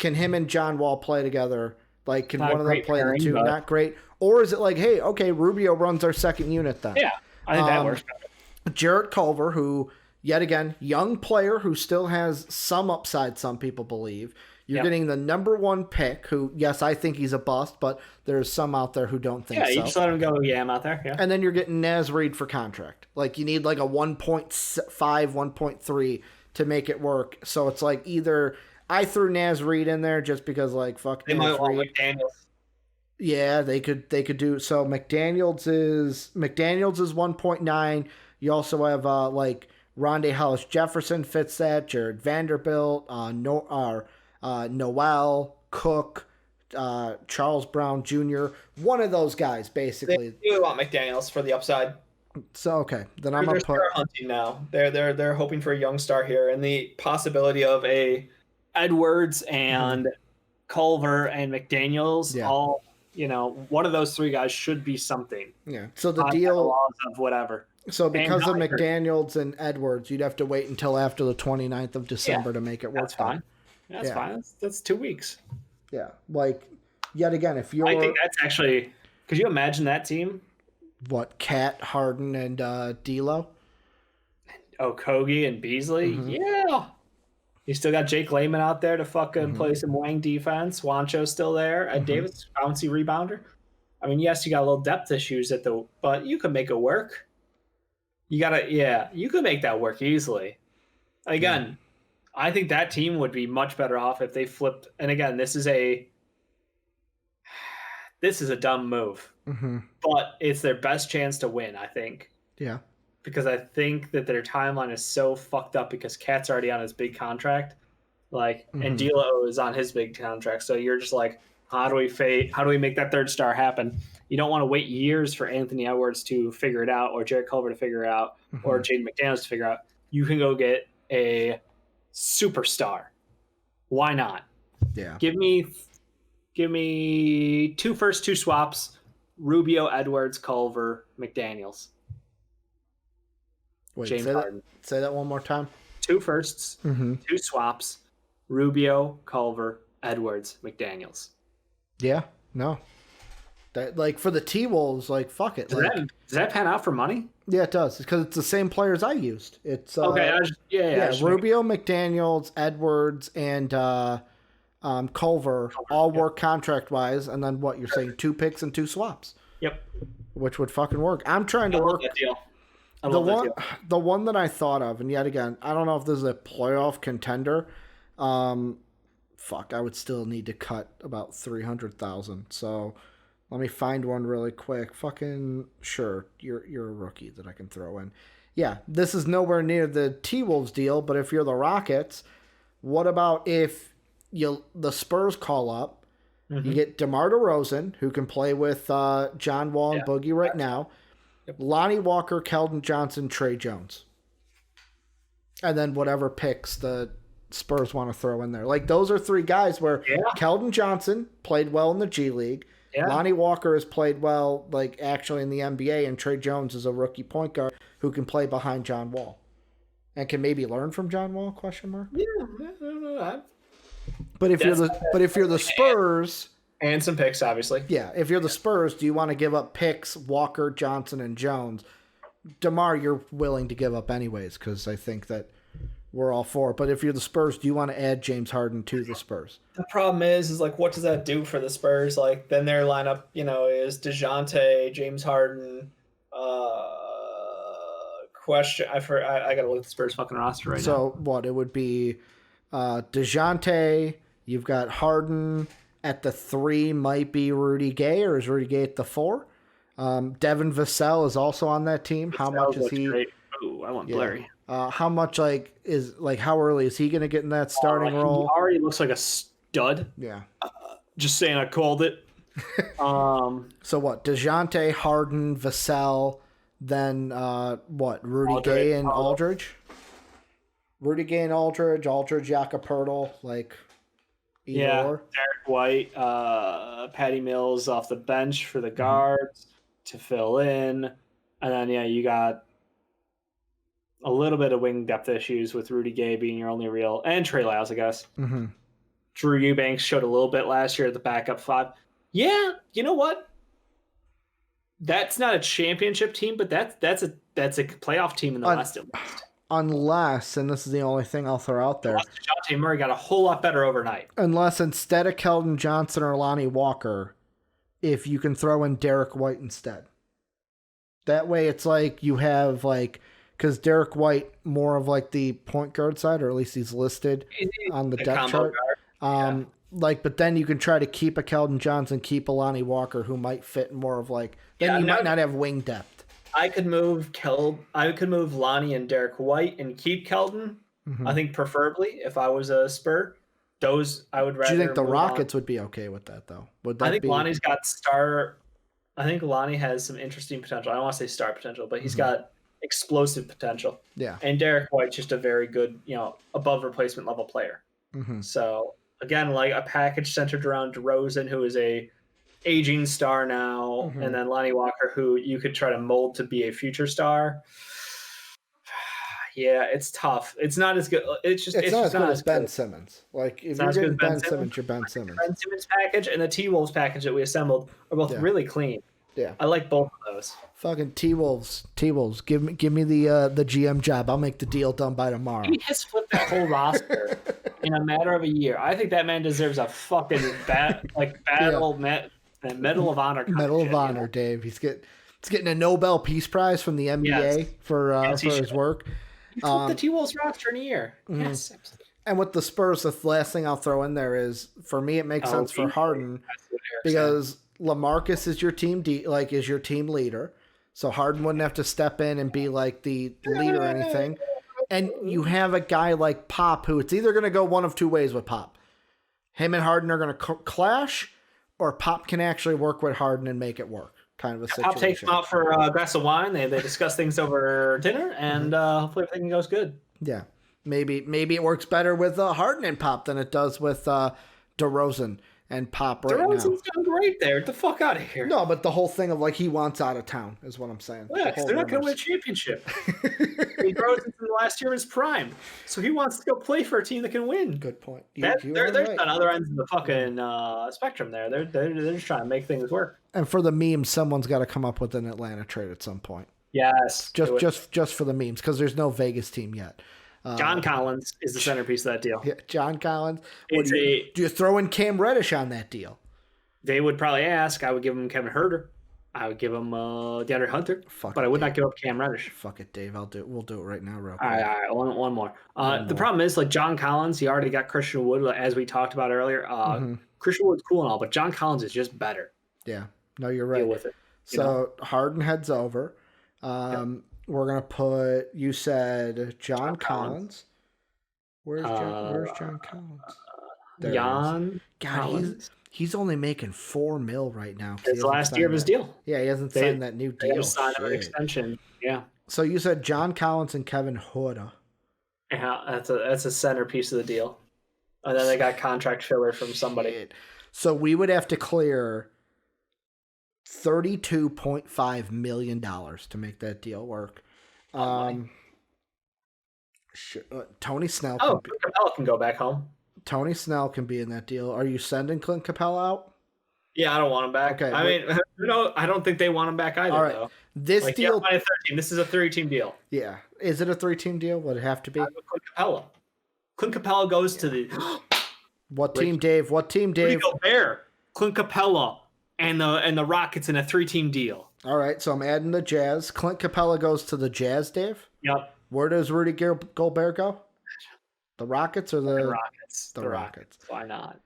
and John Wall play together? Like can one of them play the two? But... Not great. Or is it like, hey, okay, Rubio runs our second unit then? Yeah, I think that works better. Jarrett Culver, who yet again young player who still has some upside. Some people believe. You're getting the number 1 pick, who, yes, I think he's a bust, but there's some out there who don't think so. Yeah, you just let him go. Yeah, I'm out there. Yeah. And then you're getting Naz Reid for contract. Like, you need like a 1.5, 1.3 to make it work. So it's like either I threw Naz Reid in there just because, like, fuck they Naz might Reid. want McDaniels. Yeah, they could do so. McDaniels is 1.9. You also have like Rondé Hollis Jefferson fits that. Jared Vanderbilt, Noel, Cook, Charles Brown Jr. One of those guys, basically. They really want McDaniels for the upside. So okay, then I'm gonna put. They're hunting now. They're hoping for a young star here, and the possibility of a Edwards and Culver and McDaniels. All one of those 3 guys should be something. Yeah. So the deal of whatever. So because of Gallagher. McDaniels and Edwards, you'd have to wait until after the 29th of December to make it work. That's fine. That's fine. That's 2 weeks. Yeah. Like, yet again, if you're... I think that's actually... Could you imagine that team? What, Cat, Harden, and D'Lo? Okogie and Beasley? Mm-hmm. Yeah. You still got Jake Layman out there to fucking play some wing defense. Wancho's still there. Ed Davis, bouncy rebounder. I mean, yes, you got a little depth issues but you can make it work. You could make that work easily. Again, I think that team would be much better off if they flipped. And again, this is a dumb move, but it's their best chance to win, I think. Yeah. Because I think that their timeline is so fucked up because Cat's already on his big contract, and D'Lo is on his big contract. So you're just like, how do we make that third star happen? You don't want to wait years for Anthony Edwards to figure it out, or Jared Culver to figure it out, or Jaden McDaniels to figure it out. You can go get a superstar. Why not? Yeah. Give me 2 firsts, 2 swaps, Rubio, Edwards, Culver, McDaniels. Wait, James Harden. Say that one more time. 2 firsts, 2 swaps, Rubio, Culver, Edwards, McDaniels. Yeah, no. That, like, for the T-Wolves, like, fuck it. Does that pan out for money? Yeah, it does. Because it's the same players I used. It's okay. Rubio, McDaniels, Edwards, and Culver all work contract-wise. And then what, you're saying 2 picks and 2 swaps. Yep. Which would fucking work. I'm trying to work... That deal. The one that I thought of, and yet again, I don't know if this is a playoff contender. I would still need to cut about 300,000. So let me find one really quick. Fucking sure, you're a rookie that I can throw in. Yeah, this is nowhere near the T-Wolves deal, but if you're the Rockets, what about if the Spurs call up, you get DeMar DeRozan, who can play with John Wall and Boogie right now. Lonnie Walker, Keldon Johnson, Trey Jones. And then whatever picks the Spurs want to throw in there. Like, those are 3 guys where Keldon Johnson played well in the G League. Yeah. Lonnie Walker has played well, like, actually in the NBA, and Trey Jones is a rookie point guard who can play behind John Wall. And can maybe learn from John Wall, question mark? Yeah, I don't know that. But if you're the Spurs... And some picks, obviously. Yeah, if you're the Spurs, do you want to give up picks, Walker, Johnson, and Jones? DeMar, you're willing to give up anyways, because I think that we're all for it. But if you're the Spurs, do you want to add James Harden to the Spurs? The problem is like, what does that do for the Spurs? Like, then their lineup, is DeJounte, James Harden, question. I got to look at the Spurs fucking roster right now. So, what? It would be DeJounte, you've got Harden... At the 3 might be Rudy Gay, or is Rudy Gay at the 4? Devin Vassell is also on that team. How much is he? Great. Ooh, I want Blurry. How much how early is he going to get in that starting role? He already looks like a stud. Yeah. Just saying, I called it. So what? DeJounte, Harden, Vassell, then Rudy Gay and Aldridge. Rudy Gay and Aldridge, Jakob like. Derek White, Patty Mills off the bench for the guards to fill in. And then, you got a little bit of wing depth issues with Rudy Gay being your only real, and Trey Lyles, I guess. Mm-hmm. Drew Eubanks showed a little bit last year at the backup 5. Yeah, you know what? That's not a championship team, but that's a playoff team in the West at least. Unless, and this is the only thing I'll throw out there, DeJounte Murray got a whole lot better overnight. Unless instead of Keldon Johnson or Lonnie Walker, if you can throw in Derek White instead. That way it's like you have because Derek White more of the point guard side, or at least he's listed on the depth chart. But then you can try to keep a Keldon Johnson, keep a Lonnie Walker who might fit more of might not have wing depth. I could move Lonnie and Derek White and keep Keldon. I think preferably if I was a Spur. Those I would rather. Do you think the Rockets would be okay with that though? I think Lonnie's got star. I think Lonnie has some interesting potential. I don't want to say star potential, but he's got explosive potential. Yeah. And Derek White's just a very good, above replacement level player. So again, like a package centered around DeRozan, who is a aging star now, and then Lonnie Walker, who you could try to mold to be a future star. Yeah, it's tough. It's not as good. It's not just as good not as Ben Simmons. Like if you're getting Ben Simmons, you're Ben Simmons. Ben Simmons package and the T-Wolves package that we assembled are both really clean. Yeah, I like both of those. Fucking T-Wolves. Give me the GM job. I'll make the deal done by tomorrow. He has flipped that whole roster in a matter of a year. I think that man deserves a fucking Medal of Honor. Medal of Honor, Dave. He's getting a Nobel Peace Prize from the NBA for his work. He flipped the T-Wolves roster in a year. Yes, absolutely. And with the Spurs, the last thing I'll throw in there is, for me, it makes sense for Harden because LaMarcus is your team is your team leader, so Harden wouldn't have to step in and be like the leader or anything. And you have a guy like Pop, who it's either going to go one of two ways with Pop. Him and Harden are going to clash, or Pop can actually work with Harden and make it work. Kind of a situation. Pop takes him out for a glass of wine. They discuss things over dinner, and hopefully everything goes good. Yeah, maybe it works better with Harden and Pop than it does with DeRozan and Pop right now. DeRozan's done great there. Get the fuck out of here. No, but the whole thing of he wants out of town is what I'm saying. Yeah, they're not going to win a championship. He grows into the last year of his prime, so he wants to go play for a team that can win. Good point. They're on other ends of the fucking spectrum there. They're just trying to make things work. And for the memes, someone's got to come up with an Atlanta trade at some point. Yes, just for the memes, because there's no Vegas team yet. John Collins is the centerpiece of that deal. Yeah, John Collins. Do you throw in Cam Reddish on that deal? They would probably ask. I would give him Kevin Huerter. I would give him DeAndre Hunter. But I would not give up Cam Reddish. Fuck it, Dave. We'll do it right now, real quick. All right. One more. The problem is, John Collins, he already got Christian Wood, as we talked about earlier. Christian Wood's cool and all, but John Collins is just better. Yeah. No, you're right. Deal with it. So Harden heads over. We're gonna put. You said John Collins. Where's John Collins? John God, he's only making $4 million right now. His last year of his deal. Yeah, he hasn't signed that new deal. He signed an extension. Yeah. So you said John Collins and Kevin Huerter. Yeah, that's a centerpiece of the deal. And then they got contract filler from somebody. So we would have to clear $32.5 million to make that deal work. Tony Snell. Clint Capella can go back home. Tony Snell can be in that deal. Are you sending Clint Capella out? Yeah, I don't want him back. Okay, I don't think they want him back either. All right. Though. This deal. This is a 3-team deal. Yeah. Is it a 3-team deal? Would it have to be? Clint Capella. Clint Capella goes to the. What team, Dave? Rudy Gobert, Clint Capella, and the Rockets in a 3-team deal. All right, so I'm adding the Jazz. Clint Capella goes to the Jazz, Dave? Yep. Where does Rudy Gobert go? The Rockets or the Rockets? The Rockets. Why not?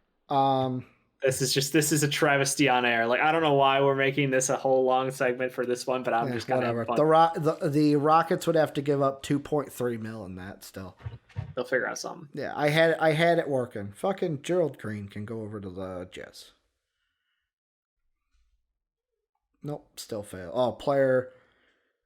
This is a travesty on air. I don't know why we're making this a whole long segment for this one, but I'm just kind of whatever. The Rockets would have to give up $2.3 million in that still. They'll figure out something. Yeah, I had it working. Fucking Gerald Green can go over to the Jazz. Nope, still fail. Oh, player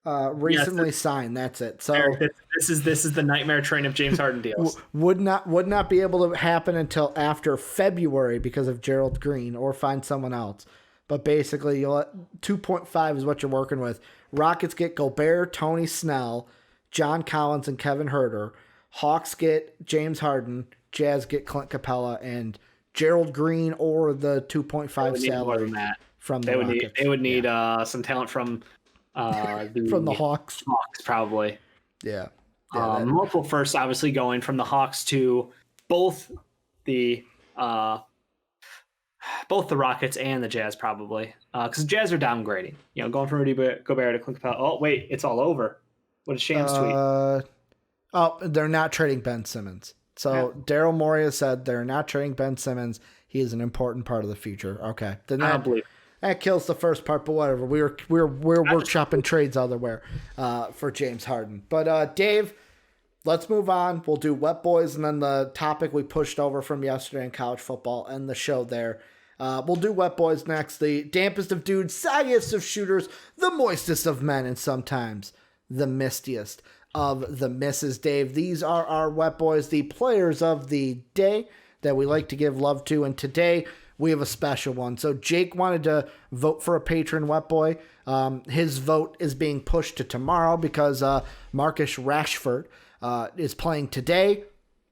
recently signed. That's it. So Eric, this is the nightmare train of James Harden deals. Would not be able to happen until after February because of Gerald Green, or find someone else. But basically, 2.5 is what you're working with. Rockets get Gobert, Tony Snell, John Collins, and Kevin Huerter. Hawks get James Harden. Jazz get Clint Capella and Gerald Green, or the 2.5 salary from the Rockets. They would need some talent from from the Hawks. Hawks probably. Yeah. Multiple firsts, obviously, going from the Hawks to both the Rockets and the Jazz, probably, because the Jazz are downgrading. Going from Rudy Gobert to Clint Capella. Oh wait, it's all over. What a Shams tweet. Oh, they're not trading Ben Simmons. So Daryl Morey said they're not trading Ben Simmons. He is an important part of the future. Okay, then I don't believe it. That kills the first part, but whatever. We're workshopping trades elsewhere for James Harden. But Dave, let's move on. We'll do Wet Boys, and then the topic we pushed over from yesterday in college football, and the show there. We'll do Wet Boys next. The dampest of dudes, saggiest of shooters, the moistest of men, and sometimes the mistiest of the misses. Dave, these are our Wet Boys, the players of the day that we like to give love to. And today we have a special one. So Jake wanted to vote for a patron wet boy. His vote is being pushed to tomorrow because Marcus Rashford is playing today.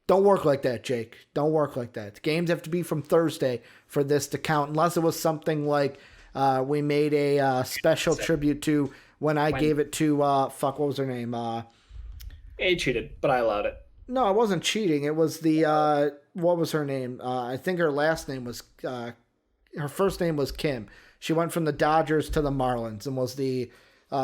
Don't work like that, Jake. Don't work like that. Games have to be from Thursday for this to count, unless it was something like we made a special tribute to when I gave it to, what was her name? It cheated, but I allowed it. No, it wasn't cheating. It was the, what was her name? I think her last name was, her first name was Kim. She went from the Dodgers to the Marlins and was the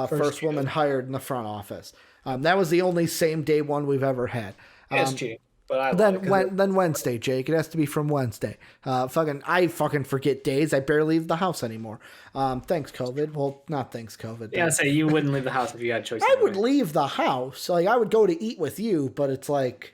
first woman hired in the front office. That was the only same day one we've ever had. It's cheating. But then Wednesday, Jake. It has to be from Wednesday. I fucking forget days. I barely leave the house anymore. Thanks, COVID. Well, not thanks, COVID. Yeah, say you wouldn't leave the house if you had choice. I would leave the house. Like I would go to eat with you, but it's like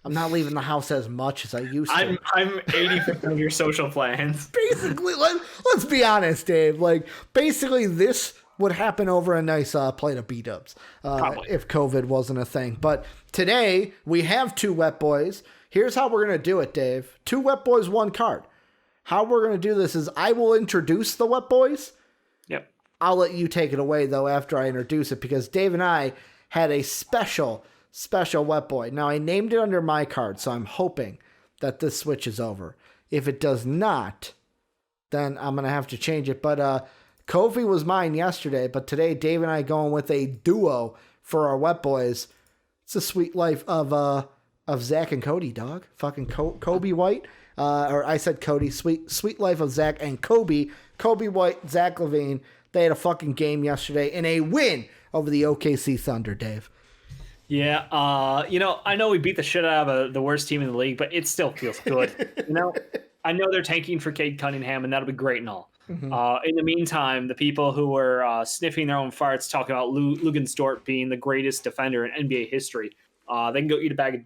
I'm not leaving the house as much as I used to. I'm 80% of your social plans. Basically, let's be honest, Dave. Like basically, this would happen over a nice plate of B-dubs if COVID wasn't a thing. But today, we have 2 wet boys. Here's how we're going to do it, Dave. 2 wet boys, 1 card. How we're going to do this is I will introduce the wet boys. Yep. I'll let you take it away, though, after I introduce it, because Dave and I had a special wet boy. Now, I named it under my card, so I'm hoping that this switches over. If it does not, then I'm going to have to change it. But, Kofi was mine yesterday, but today Dave and I going with a duo for our wet boys. It's the sweet life of Zach and Cody, dog. Fucking Kobe White, or I said Cody. Sweet life of Zach and Kobe. Kobe White, Zach LaVine. They had a fucking game yesterday in a win over the OKC Thunder, Dave. Yeah, I know we beat the shit out of the worst team in the league, but it still feels good. I know they're tanking for Cade Cunningham, and that'll be great and all. Mm-hmm. In the meantime, the people who were sniffing their own farts talking about Lugensdort being the greatest defender in NBA history, they can go eat a bag of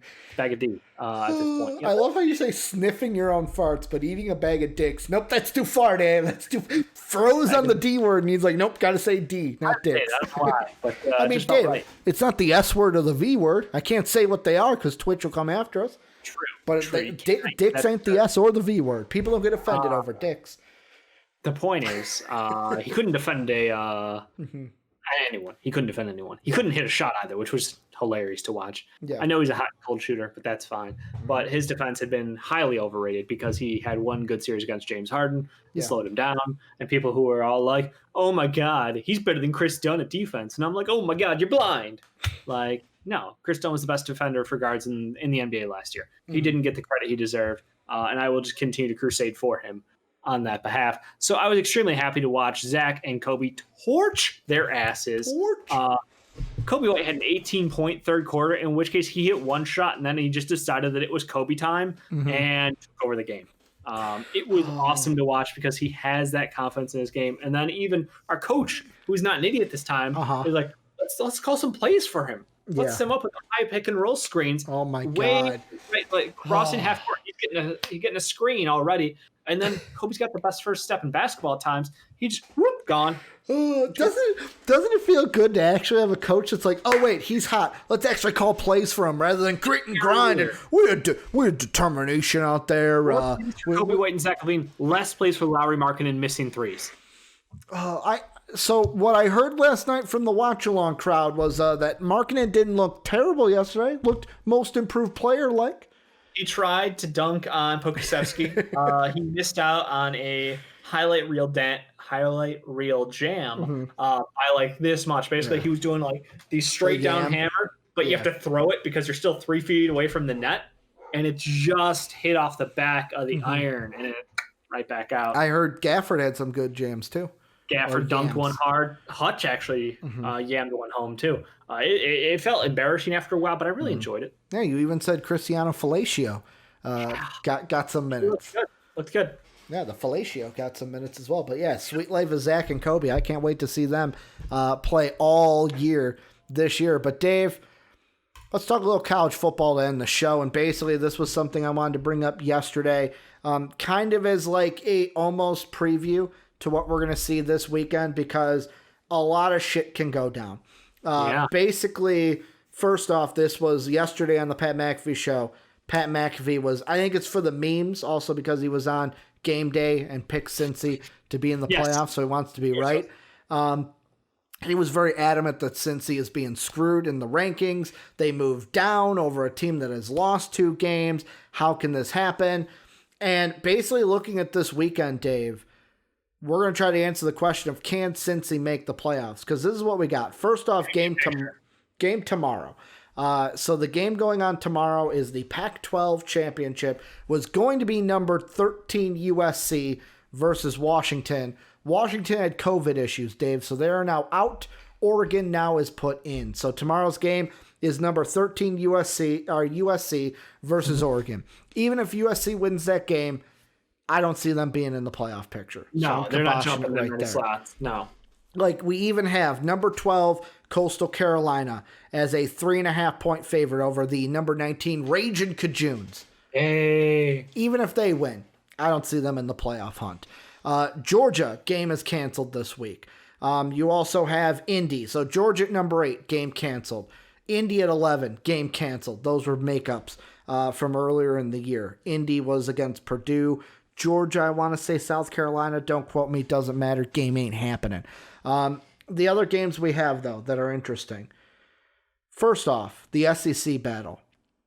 D at this point. I love how you say sniffing your own farts, but eating a bag of dicks. Nope, that's too far, Dave. That's too froze on the D word, and he's like, nope, got to say D, not dicks. That's why. But, I mean, Dave, right. It's not the S word or the V word. I can't say what they are because Twitch will come after us. True. But dicks ain't the S or the V word. People don't get offended over dicks. The point is, he couldn't defend anyone. He couldn't defend anyone. He couldn't hit a shot either, which was hilarious to watch. Yeah. I know he's a hot and cold shooter, but that's fine. But his defense had been highly overrated because he had one good series against James Harden. He slowed him down. And people who were all like, oh my God, he's better than Chris Dunn at defense. And I'm like, oh my God, you're blind. Like, no, Chris Dunn was the best defender for guards in the NBA last year. He didn't get the credit he deserved. And I will just continue to crusade for him on that behalf. So I was extremely happy to watch Zach and Kobe torch their asses. Kobe White had an 18-point third quarter, in which case he hit one shot, and then he just decided that it was Kobe time and took over the game. It was awesome to watch because he has that confidence in his game. And then even our coach, who's not an idiot this time, is like, let's call some plays for him. Let's set him up with high pick and roll screens. Oh my God! Like crossing half court, he's getting a screen already. And then Kobe's got the best first step in basketball at times. He just gone. Doesn't it feel good to actually have a coach that's like, oh wait, he's hot. Let's actually call plays for him rather than grit and grind. And we had determination out there. Kobe White and Zach LaVine, less plays for Lowry Markkanen missing threes. So what I heard last night from the watch along crowd was that Markkanen didn't look terrible yesterday. Looked most improved player like. He tried to dunk on Pokusevski. He missed out on a highlight reel jam by like this much. Basically, he was doing like the straight down hammer, but you have to throw it because you're still 3 feet away from the net, and it just hit off the back of the iron and it right back out. I heard Gafford had some good jams too. Gafford dunked one hard. Hutch actually yammed one home too. It felt embarrassing after a while, but I really enjoyed it. Yeah, you even said Cristiano Fellatio got some minutes. Looked good. Yeah, the Fellatio got some minutes as well. But yeah, sweet life of Zach and Kobe. I can't wait to see them play all year this year. But Dave, let's talk a little college football to end the show. And basically, this was something I wanted to bring up yesterday, kind of as like a almost preview to what we're going to see this weekend, because a lot of shit can go down. Basically, first off, this was yesterday on the Pat McAfee show. Pat McAfee was, I think it's for the memes, also because he was on game day and pick Cincy to be in the playoffs, so he wants to be right. He was very adamant that Cincy is being screwed in the rankings. They moved down over a team that has lost 2 games. How can this happen? And basically looking at this weekend, Dave, we're going to try to answer the question of can Cincy make the playoffs? Because this is what we got. First off, game tomorrow. So the game going on tomorrow is the Pac-12 championship. Was going to be number 13 USC versus Washington. Washington had COVID issues, Dave, so they are now out. Oregon now is put in. So tomorrow's game is number 13 USC versus Oregon. Even if USC wins that game, I don't see them being in the playoff picture. No, they're not jumping right in the slots. No. Like, we even have number 12 Coastal Carolina as a 3.5-point favorite over the number 19 Ragin' Cajuns. Hey. Even if they win, I don't see them in the playoff hunt. Georgia game is canceled this week. You also have Indy. So Georgia at number 8, game canceled. Indy at 11, game canceled. Those were makeups from earlier in the year. Indy was against Purdue. Georgia, I want to say South Carolina. Don't quote me. Doesn't matter. Game ain't happening. The other games we have, though, that are interesting. First off, the SEC battle.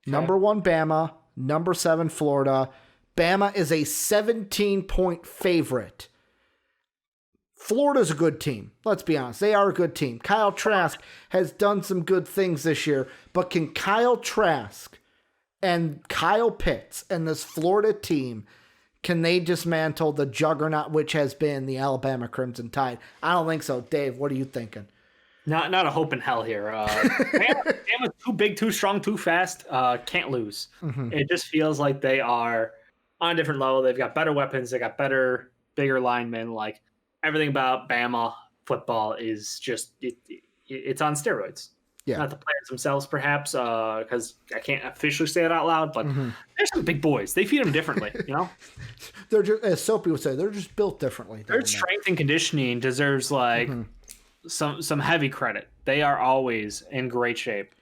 Okay. Number 1, Bama. Number 7, Florida. Bama is a 17-point favorite. Florida's a good team. Let's be honest. They are a good team. Kyle Trask has done some good things this year, but can Kyle Trask and Kyle Pitts and this Florida team, can they dismantle the juggernaut which has been the Alabama Crimson Tide? I don't think so. Dave, what are you thinking? Not a hope in hell here. Bama's too big, too strong, too fast. Can't lose. Mm-hmm. It just feels like they are on a different level. They've got better weapons. They got better, bigger linemen. Like, everything about Bama football is just it's on steroids. Yeah. Not the players themselves, perhaps, because I can't officially say it out loud, but they're some big boys. They feed them differently, you know? They're just, as Soapy would say, they're just built differently. Their strength and conditioning deserves some heavy credit. They are always in great shape.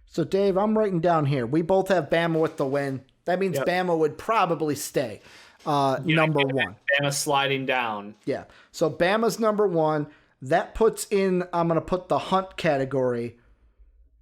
So, Dave, I'm writing down here. We both have Bama with the win. That means Bama would probably stay number 1. Bama sliding down. Yeah. So Bama's number 1. That puts in, I'm going to put the hunt category,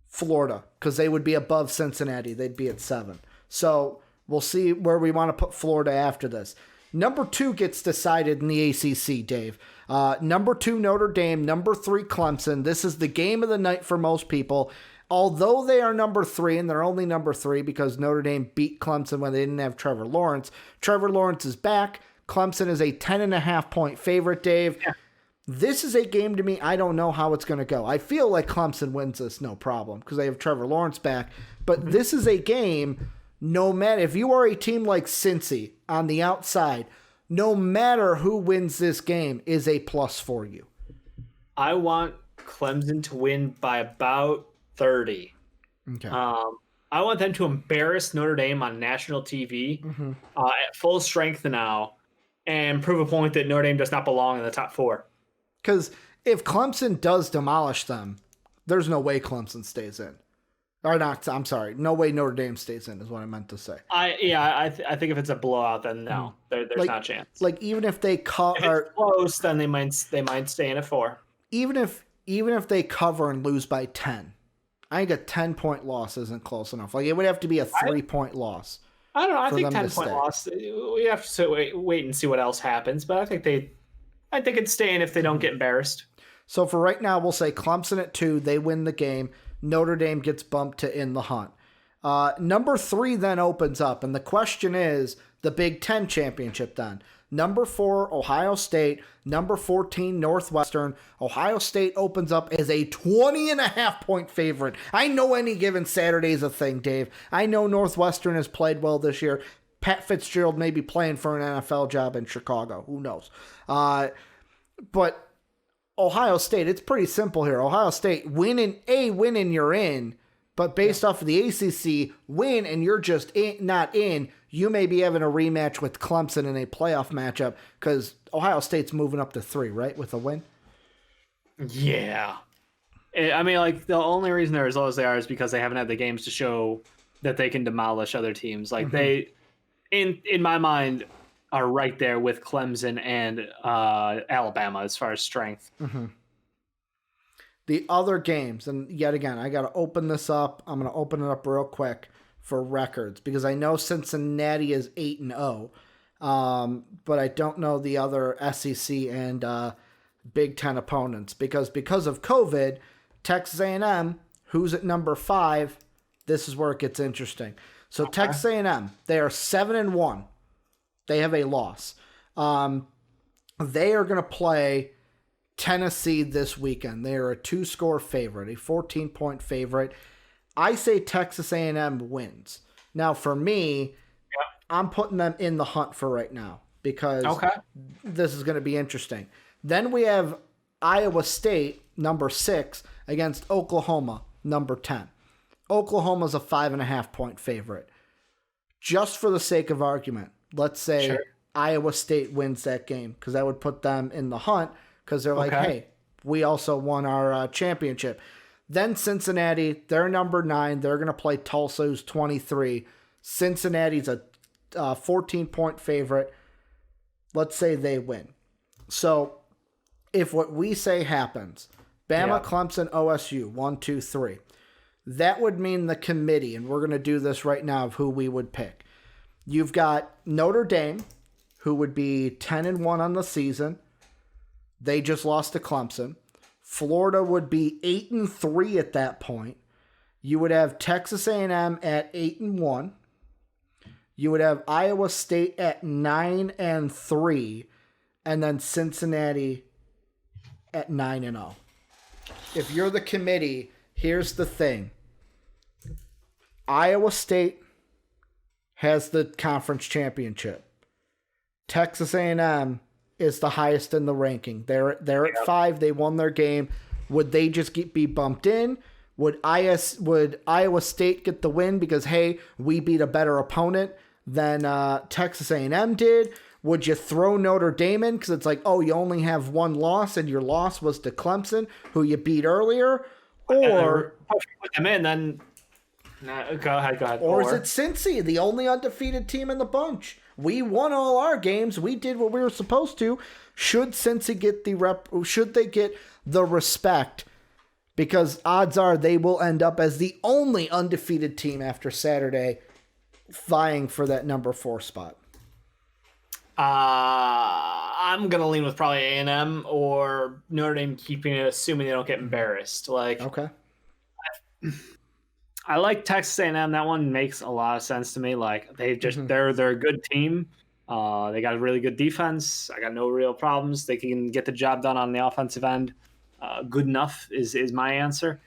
Florida, because they would be above Cincinnati. They'd be at 7. So we'll see where we want to put Florida after this. Number 2 gets decided in the ACC, Dave. Number 2, Notre Dame. Number 3, Clemson. This is the game of the night for most people. Although they are number 3, and they're only number 3 because Notre Dame beat Clemson when they didn't have Trevor Lawrence. Trevor Lawrence is back. Clemson is a 10.5-point favorite, Dave. Yeah. This is a game to me, I don't know how it's going to go. I feel like Clemson wins this, no problem, because they have Trevor Lawrence back. But this is a game, no matter, if you are a team like Cincy on the outside, no matter who wins this game is a plus for you. I want Clemson to win by about 30. Okay. I want them to embarrass Notre Dame on national TV at full strength now and prove a point that Notre Dame does not belong in the top 4. Because if Clemson does demolish them, there's no way Clemson stays in. Or not, I'm sorry. No way Notre Dame stays in is what I meant to say. I think if it's a blowout, then no. There's not a chance. Like, even if they if it's close, then they might stay in at 4. Even if they cover and lose by 10, I think a 10-point loss isn't close enough. Like, it would have to be a 3-point loss. I don't know. I think 10-point loss. We have to wait and see what else happens. But I think it'd stay in if they don't get embarrassed. So for right now, we'll say Clemson at 2. They win the game. Notre Dame gets bumped to in the hunt. Number 3 then opens up, and the question is the Big Ten championship then. Number 4, Ohio State. Number 14, Northwestern. Ohio State opens up as a 20.5-point favorite. I know any given Saturday is a thing, Dave. I know Northwestern has played well this year. Pat Fitzgerald may be playing for an NFL job in Chicago. Who knows? But Ohio State, it's pretty simple here. Ohio State, win and you're in. But based off of the ACC, win and you're just not in, you may be having a rematch with Clemson in a playoff matchup because Ohio State's moving up to 3, right, with a win? Yeah. I mean, like, the only reason they're as low as they are is because they haven't had the games to show that they can demolish other teams. Like, they, in my mind, are right there with Clemson and Alabama as far as strength. Mm-hmm. The other games, and yet again, I got to open this up. I'm going to open it up real quick for records because I know Cincinnati is 8-0, but I don't know the other SEC and Big Ten opponents because of COVID, Texas A&M, who's at number 5, this is where it gets interesting. So okay. Texas A&M, they are 7-1. They have a loss. They are going to play Tennessee this weekend. They are a 2-score favorite, a 14-point favorite. I say Texas A&M wins. Now, for me, I'm putting them in the hunt for right now because this is going to be interesting. Then we have Iowa State, number 6, against Oklahoma, number 10. Oklahoma's a 5.5-point favorite. Just for the sake of argument, let's say Iowa State wins that game because that would put them in the hunt because they're like, hey, we also won our championship. Then Cincinnati, they're number 9. They're going to play Tulsa, who's 23. Cincinnati's a 14-point favorite. Let's say they win. So if what we say happens, Bama, Clemson, OSU, 1, 2, 3, that would mean the committee, and we're going to do this right now of who we would pick. You've got Notre Dame, who would be 10-1 on the season. They just lost to Clemson. Florida would be 8-3 at that point. You would have Texas A&M at 8-1. You would have Iowa State at 9-3, and then Cincinnati at 9-0. If you're the committee, here's the thing. Iowa State has the conference championship. Texas A&M is the highest in the ranking. They're at 5. They won their game. Would they just be bumped in? Would Iowa State get the win because, hey, we beat a better opponent than Texas A&M did? Would you throw Notre Dame in because it's like, oh, you only have one loss and your loss was to Clemson, who you beat earlier? Or put them in, then go ahead. Or is it Cincy, the only undefeated team in the bunch? We won all our games. We did what we were supposed to. Should Cincy get should they get the respect? Because odds are they will end up as the only undefeated team after Saturday vying for that number 4 spot. I'm going to lean with probably A&M or Notre Dame keeping it, assuming they don't get embarrassed. Okay. I like Texas A&M. That one makes a lot of sense to me. Like they're a good team. They got a really good defense. I got no real problems. They can get the job done on the offensive end. Good enough is my answer.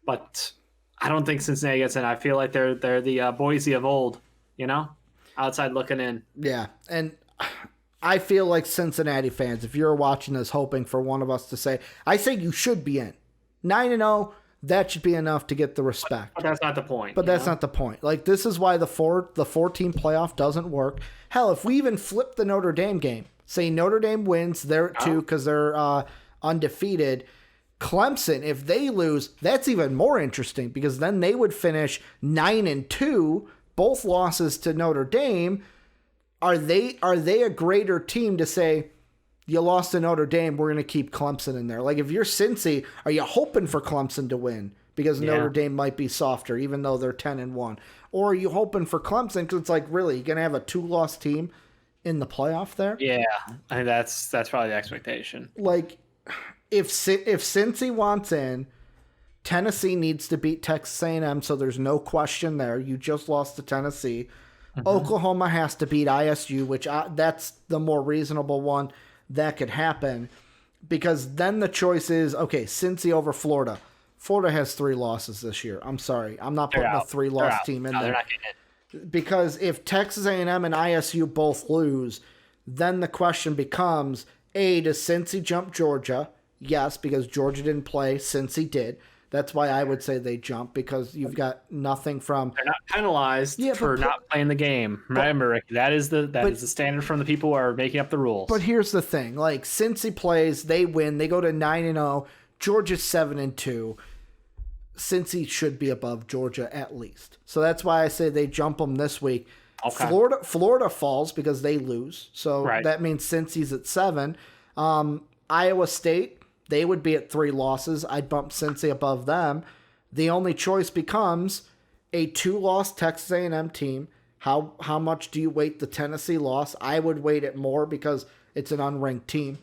But I don't think Cincinnati gets in. I feel like they're the Boise of old, outside looking in. Yeah, and I feel like Cincinnati fans, if you're watching this hoping for one of us to say, I say you should be in. 9-0, that should be enough to get the respect. But that's not the point. But that's not the point. Like, this is why the 4-team playoff doesn't work. Hell, if we even flip the Notre Dame game, say Notre Dame wins, they're at 2 because they're undefeated. Clemson, if they lose, that's even more interesting because then they would finish 9-2, both losses to Notre Dame. Are they a greater team to say, you lost to Notre Dame, we're going to keep Clemson in there? Like, if you're Cincy, are you hoping for Clemson to win because Notre Dame might be softer, even though they're 10-1? Or are you hoping for Clemson because it's like, really, you're going to have a 2-loss team in the playoff there? Yeah, I think that's probably the expectation. Like, if Cincy wants in, Tennessee needs to beat Texas A&M, so there's no question there. You just lost to Tennessee. Mm-hmm. Oklahoma has to beat ISU, which that's the more reasonable one that could happen, because then the choice is, okay, Cincy over Florida. Florida has 3 losses this year. I'm sorry. I'm not putting a 3-loss team in there. They're not getting it. Because if Texas A&M and ISU both lose, then the question becomes, A, does Cincy jump Georgia? Yes, because Georgia didn't play. Cincy did. That's why I would say they jump, because you've got nothing from... They're not penalized for not playing the game. Remember, Rick, that is the standard from the people who are making up the rules. But here's the thing. Like, Cincy plays, they win, they go to 9-0. Georgia's 7-2. Cincy should be above Georgia at least. So that's why I say they jump them this week. Okay. Florida falls because they lose. So that means Cincy's at 7. Iowa State, they would be at 3 losses. I'd bump Cincy above them. The only choice becomes a 2-loss Texas A&M team. How much do you weight the Tennessee loss? I would weight it more because it's an unranked team.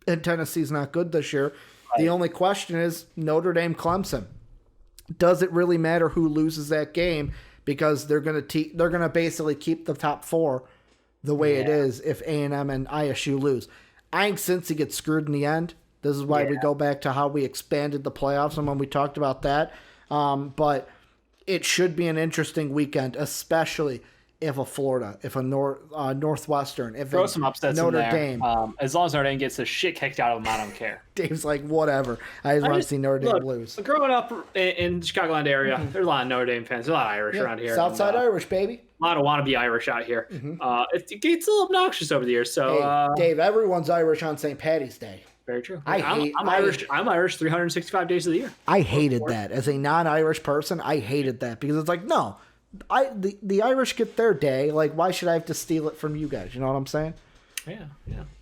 And Tennessee's not good this year. Right. The only question is Notre Dame Clemson. Does it really matter who loses that game? Because they're gonna basically keep the top 4 the way it is if A&M and ISU lose. I think Cincy gets screwed in the end. This is why we go back to how we expanded the playoffs and when we talked about that. But it should be an interesting weekend, especially if a Northwestern, if throw some upsets Notre in there. Dame. As long as Notre Dame gets the shit kicked out of them, I don't care. Dave's like, whatever. I just want to see Notre Dame lose. Growing up in the Chicagoland area, there's a lot of Notre Dame fans. There's a lot of Irish around here. Southside Irish, baby. A lot of wannabe Irish out here. It gets a little obnoxious over the years. So, Dave, everyone's Irish on St. Paddy's Day. Very true. I'm Irish. I'm Irish 365 days of the year. I hated that as a non-Irish person. I hated that because it's like, no, the Irish get their day. Like, why should I have to steal it from you guys? You know what I'm saying? Yeah.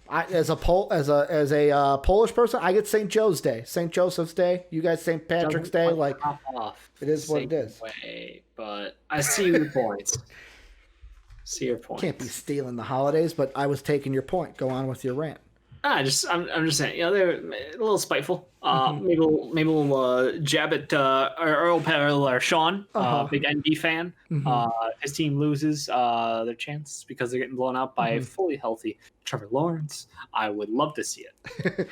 As a Polish person, I get St. Joe's Day, St. Joseph's Day. You guys St. Patrick's Day. Like, it is what it is. But I see your points. Can't be stealing the holidays, but I was taking your point. Go on with your rant. I'm just saying, they're a little spiteful. Maybe we'll jab at Earl Perel or Sean, big NB fan. His team loses their chance because they're getting blown out by a fully healthy Trevor Lawrence. I would love to see it.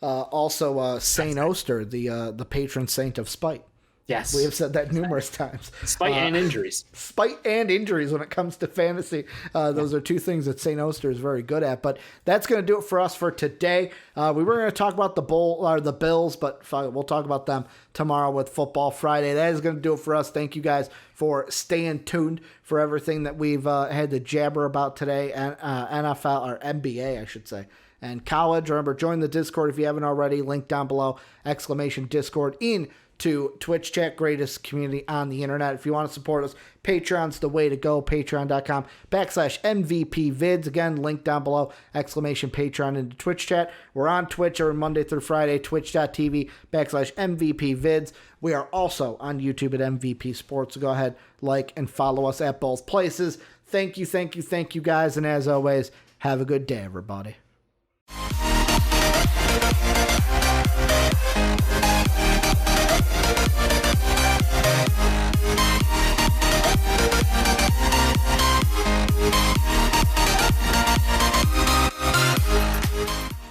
Also, Saint Oster, the patron saint of spite. Yes. We have said that numerous times. Spite and injuries. Spite and injuries when it comes to fantasy. Those are 2 things that St. Oster is very good at. But that's going to do it for us for today. We were going to talk about the Bills, but we'll talk about them tomorrow with Football Friday. That is going to do it for us. Thank you guys for staying tuned for everything that we've had to jabber about today. And NFL, or NBA, I should say. And college. Remember, join the Discord if you haven't already. Link down below, !Discord to Twitch chat, greatest community on the internet. If you want to support us, Patreon's the way to go. Patreon.com/MVPvids. Again, link down below, !Patreon into Twitch chat. We're on Twitch every Monday through Friday, twitch.tv/MVPvids. We are also on YouTube at MVP Sports. So go ahead, like, and follow us at both places. Thank you guys. And as always, have a good day, everybody.